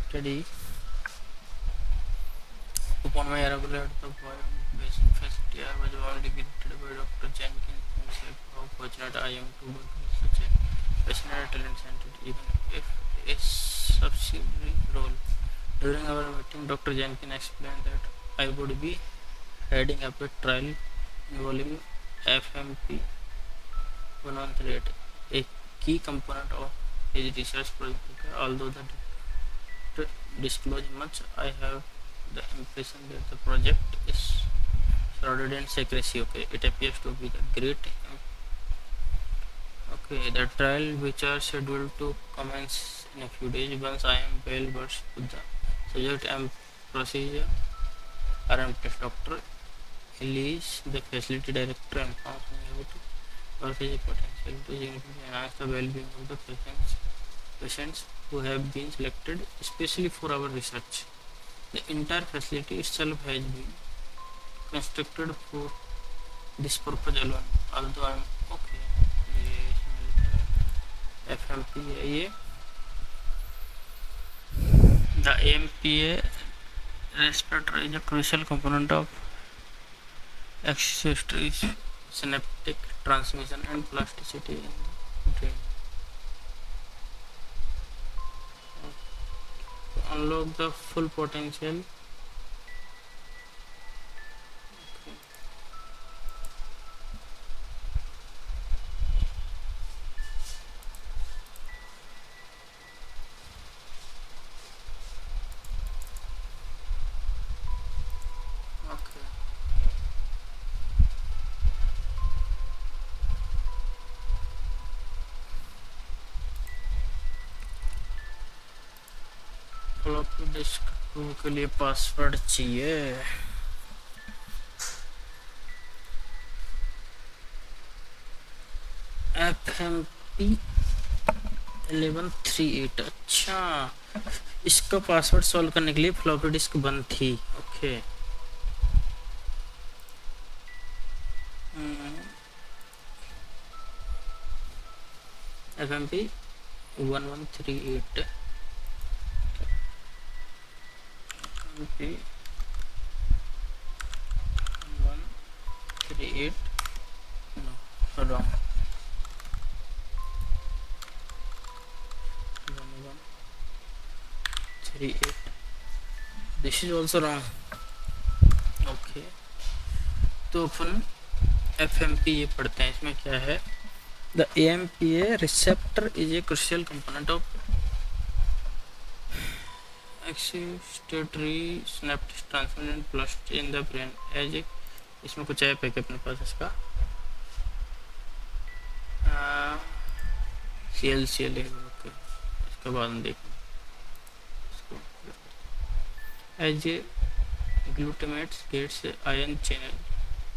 study. Upon my arrival at the basic facility, I was already greeted by Dr. Jenkins himself. How fortunate I am to work with such a passionate, talent-centered, even if a subsidiary role. During our meeting, Dr. Jenkins explained that I would be heading up a trial involving FMP 138, a key component of his research project. Although that disclose much, I have the impression that the project is shrouded in secrecy. Okay, it appears to be the great. Okay, the trial which are scheduled to commence in a few days. Once I am well versed with the subject and procedure are in place. Dr. Elise, the facility director, informs me about the potential to enhance the well-being of the patients who have been selected especially for our research. The entire facility itself has been constructed for this purpose alone. Although I am okay, ये इसमें लिखा है FMP है ये. The AMPA respirator is a crucial component of accessory synaptic transmission and plasticity in the brain. To unlock the full potential, okay. Floppy disk 2 के लिए password चाहिए. FMP 1138. अच्छा, इसका पासवर्ड सॉल्व करने के लिए फ्लॉपी डिस्क बंद थी. Okay, FMP 1138. FMP 1138. No, wrong. 1138. This is also wrong. Okay, तो अपन FMP ये पढ़ते हैं. इसमें क्या है? The AMPA receptor is a crucial component of accessory synaptic transmission plasticity in the brain. As a इसमें कुछ ऐप है कि अपने पास इसका CL है. ओके, इसके बाद हम देखें इसको. As a glutamate gets ion channel,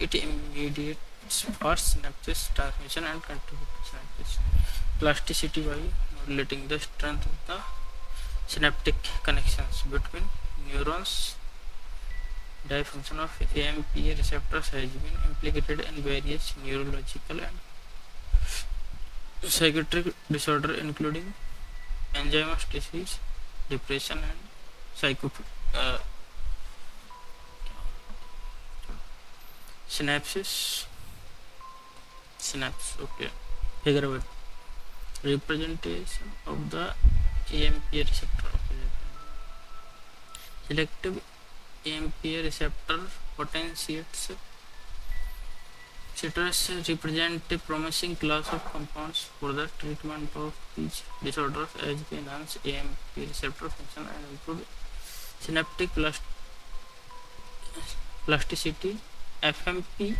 it immediates fast synaptic transmission and contributes to synaptic plasticity by modulating the strength of the synaptic connections between neurons. Dysfunction of AMPA receptors has been implicated in various neurological and psychiatric disorder including Alzheimer's disease, depression, and uh, synapses. Synapse. Okay. Figure out representation of the AMP receptor. Okay. Selective AMP receptor potentiates citrus represent a promising class of compounds for the treatment of these disorders as they enhance AMP receptor function and improve synaptic plasticity. FMP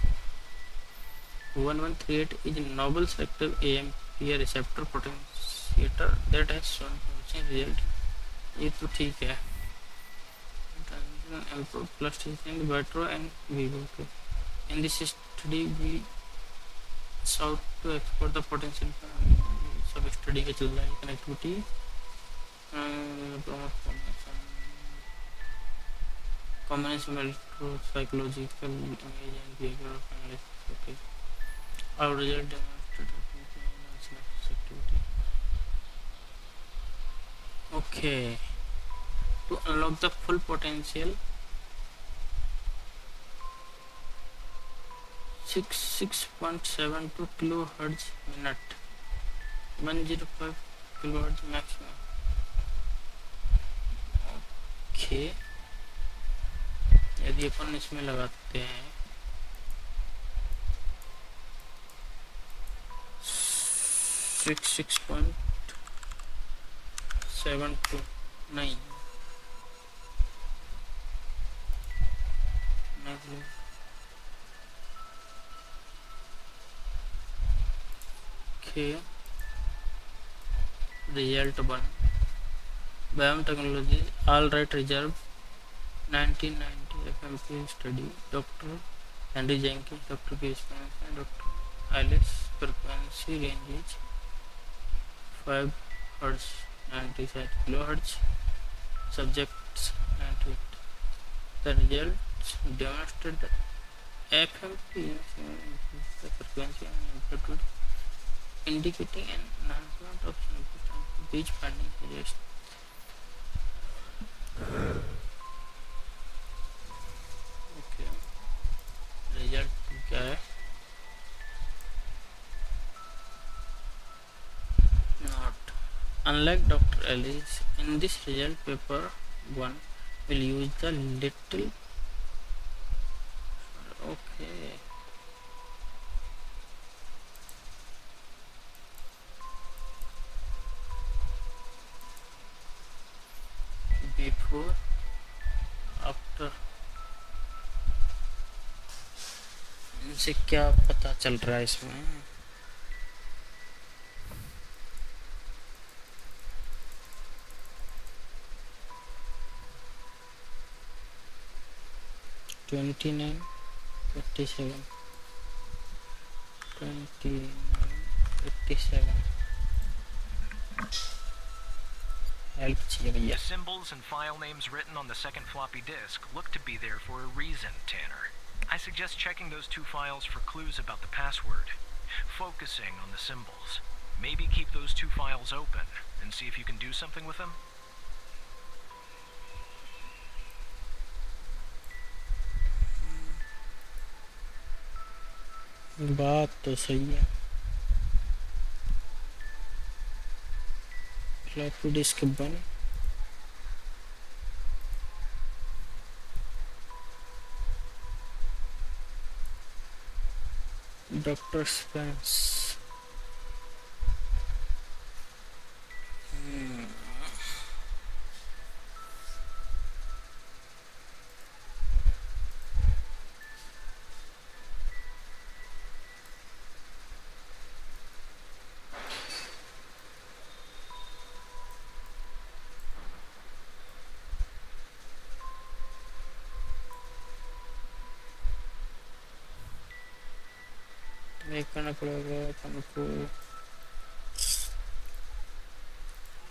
1138 is a novel selective AMP receptor potentiator that has shown promising result. ये तो ठीक है. Improve plasticity in vitro and vivo. In this study, we sought to explore the potential सब study के चल रहा है connectivity, combination psychological image and behavioral analysis. Okay. Our result demonstrated synapse activity. Okay. To unlock the full potential, 6.72 kilohertz minute, 105 kilohertz maximum. Okay. यदि अपन इसमें लगाते हैं 6.72 नहीं Okay. Result 1. Biotechnology, all right reserve, 1990 FMP study, Dr. Henry Jenkins, Dr. K. Spence, and Dr. Alice. Frequency range is 5 Hz, 97 kHz. Subjects 98. The results demonstrate that FMP increases the frequency and amplitude, indicating an enhancement of synapse. These findings suggest okay. Result क्या है? Not. Unlike Dr. Ellis, in this result paper 1 will use the little okay. Before, after, इनसे क्या पता चल रहा है इसमें? Twenty 57 help चाहिए भैया. The symbols and file names written on the second floppy disk look to be there for a reason, Tanner. I suggest checking those two files for clues about the password. Focusing on the symbols. Maybe keep those two files open and see if you can do something with them. बात तो सही है. Floppy disk बन doctor Spence करना पड़ेगा अपन को.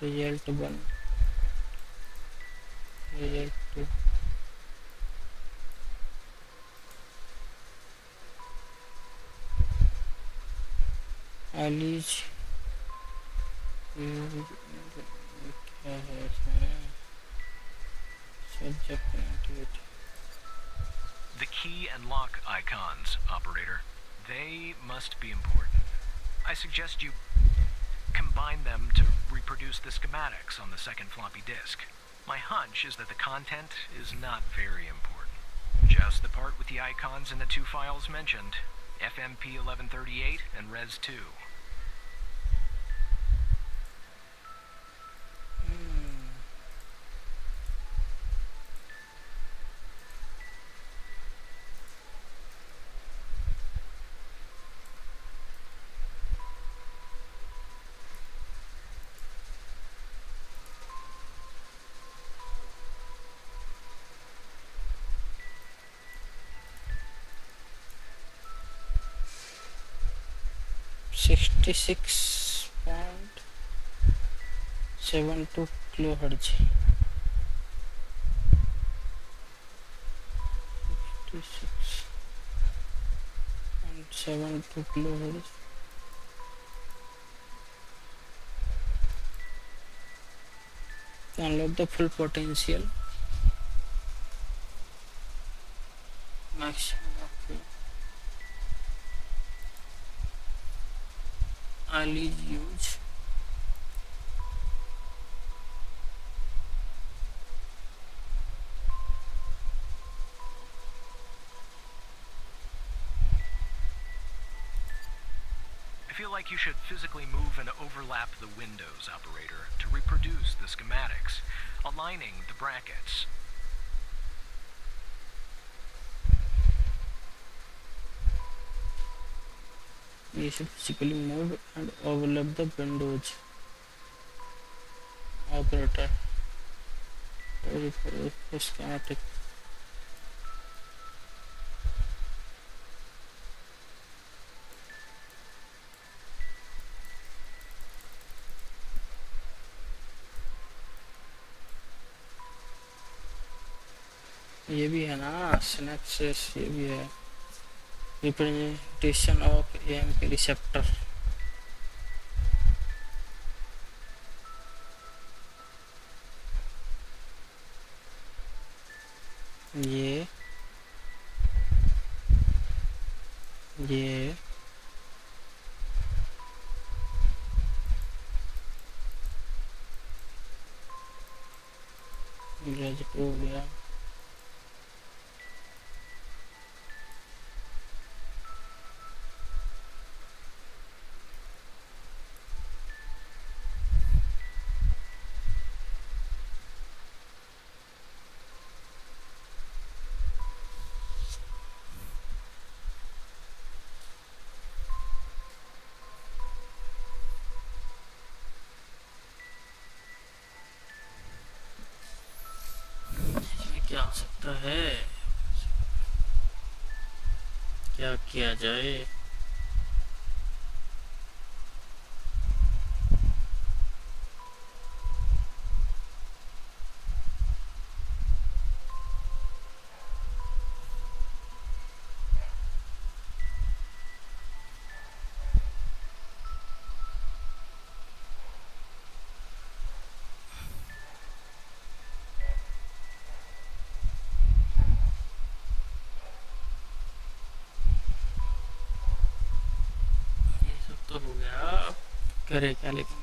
Result 1, result 2. एलिज क्या है इसमें? Subject activity. The key and lock icons, operator. They must be important. I suggest you combine them to reproduce the schematics on the second floppy disk. My hunch is that the content is not very important. Just the part with the icons in the two files mentioned, FMP 1138 and Res 2. 66.72 kilohertz. 66.72 kilohertz. To unlock the full potential, maximum. Okay. I'll use I feel like you should physically move and overlap the windows, operator, to reproduce the schematics, aligning the brackets. you should physically move and overlap the windows. Operator. Schematic. ये भी है ना synapses, ये भी है representation of AMP receptor. ये graduate हो गया. क्या हो सकता है, क्या किया जाए. तो हो गया, करे क्या लेकिन.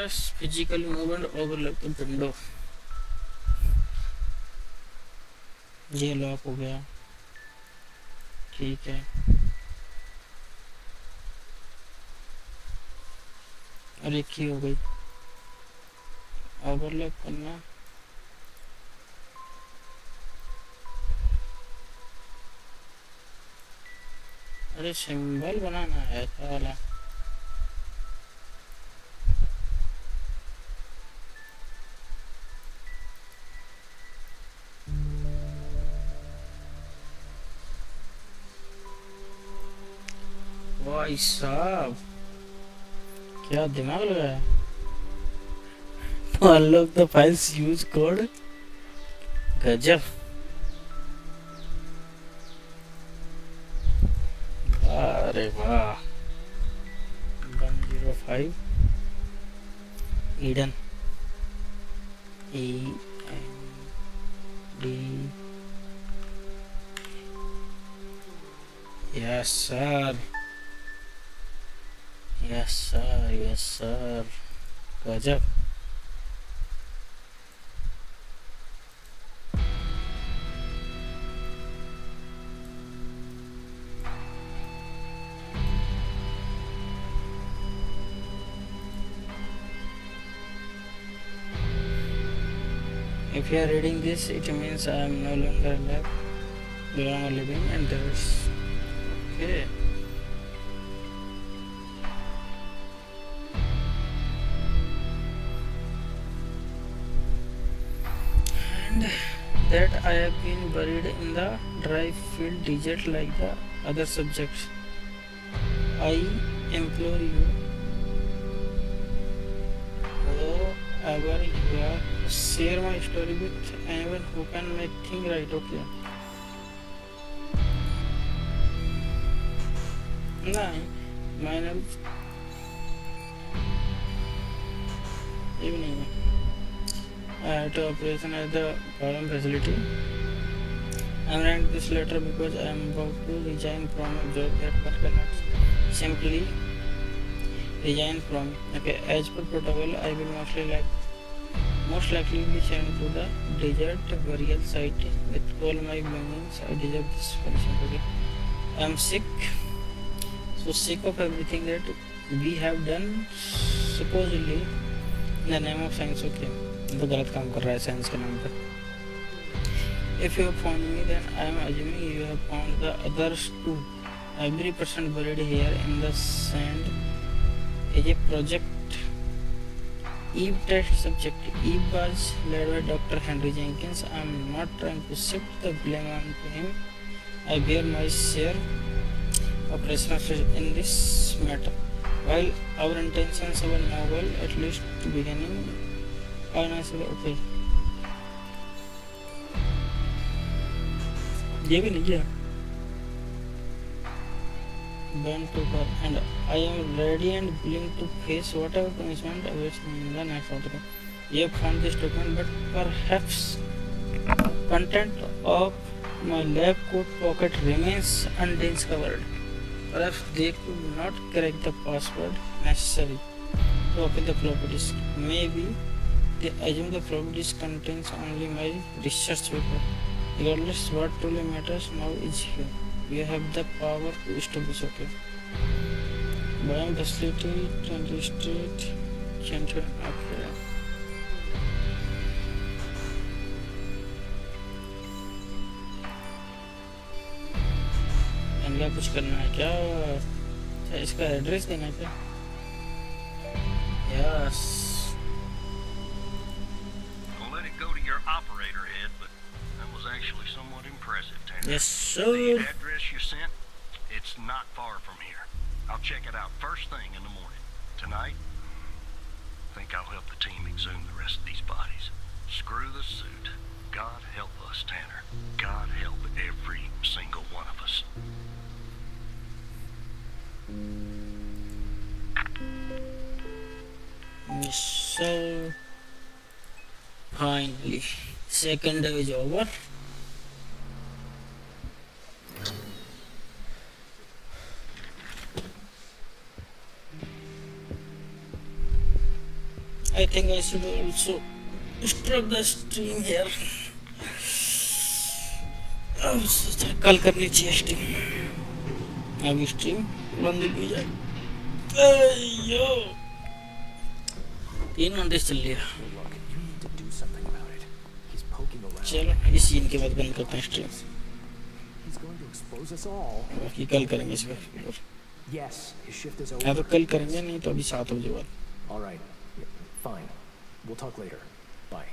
Yes, physically move and overlap the window. ये लॉक हो गया, ठीक है। और एक ही हो गई, ओवरलैप करना। अरे सिंबल बनाना है ऐसा वाला। भाई साहब क्या दिमाग लगाया। तो unlock the files use code, गजब। अरे वाह, 105 Eden, END, yes sir, yes sir, yes sir, गजब। If you are reading this, it means I am no longer alive, no longer living, and there's okay. And that I have been buried in the dry field digit like the other subjects. I implore you, whoever you are, share my story with anyone who can make things right. Okay. नहीं, मैंने ये भी नहीं है। I had to operation at the Param facility. I am writing this letter because I am about to resign from a job that one cannot simply resign from. Okay, as per protocol, I will most likely be sent to the desert burial site with all my belongings. I deserve this punishment. Okay, I am sick, so sick of everything that we have done supposedly in the name of science. Okay, तो गलत काम कर रहा है science के नाम पर। If you have found me, then I am assuming you have found the others too. Every person buried here in the sand is a project Eve test subject. Eve was led by Dr. Henry Jenkins. I am not trying to shift the blame onto him. I bear my share of responsibility in this matter. While our intentions were noble, at least to beginning, okay. ये भी नहीं किया। Burn to her, and I am ready and willing to face whatever punishment awaits me in the next article. You have found this document, but perhaps content of my lab coat pocket remains undiscovered. Perhaps they could not crack the password necessary to open the floppy disk. Maybe they assume the floppy disk contains only my research paper. Regardless, what truly matters now is here. You have the power to establish. Okay. Buying facility, 20 state, center. Okay. इनका कुछ करना है क्या? अच्छा, इसका address देना है क्या? Yes. I'll let it go to your operator head, but that was actually somewhat impressive, Tanner. Yes, sir. The address you sent, it's not far from here. I'll check it out first thing in the morning. Tonight, I think I'll help the team exhume the rest of these bodies. Screw the suit. God help us, Tanner. God help every single one of us. Yes, sir. Finally, second day is over. think I should also stop the stream here. अब सोचा कल करनी चाहिए stream, अभी stream बंद की जाए। अयो 3 घंटे चल लिया। चलो इस सीन के बाद बंद करते हैं स्ट्रीम, बाकी कल करेंगे इस पर। या तो कल करेंगे, नहीं तो अभी 7 बजे बाद। All right. Fine. We'll talk later. Bye.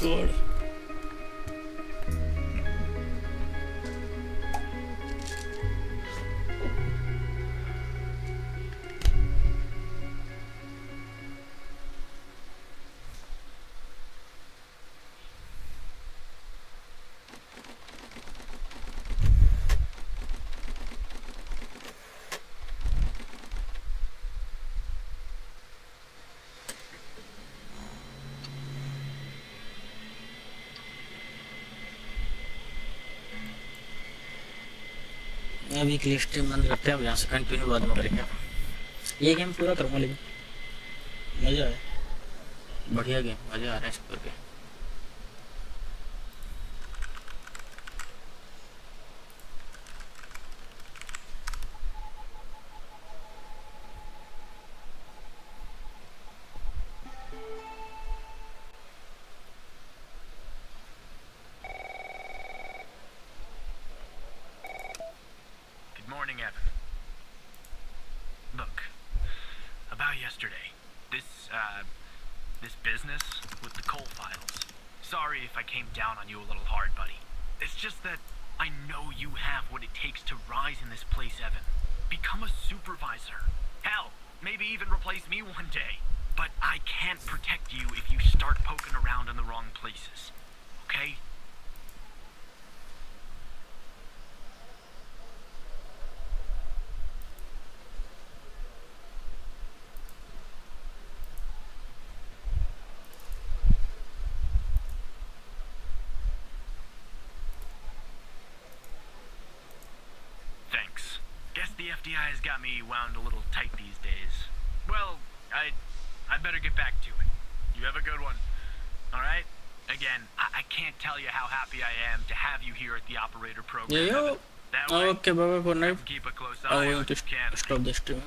God. अभी के लिए स्ट्रीम बंद करते हैं, अब यहाँ से कंटिन्यू बाद में करेंगे। ये गेम पूरा करूँगा, लेकिन मज़ा आया, बढ़िया गेम, मज़ा आ रहा है इस करके। Morning, Evan. Look, about yesterday, this business with the coal files. Sorry if I came down on you a little hard, buddy. It's just that I know you have what it takes to rise in this place, Evan. Become a supervisor. Hell, maybe even replace me one day. But I can't protect you if you start poking around in the wrong places. Okay? The FDI has got me wound a little tight these days. Well, I better get back to it. You have a good one. All right? Again, I can't tell you how happy I am to have you here at the operator program. Yeah, That way, okay, bye-bye for now. keep a close I eye want on to you can. stop the stream.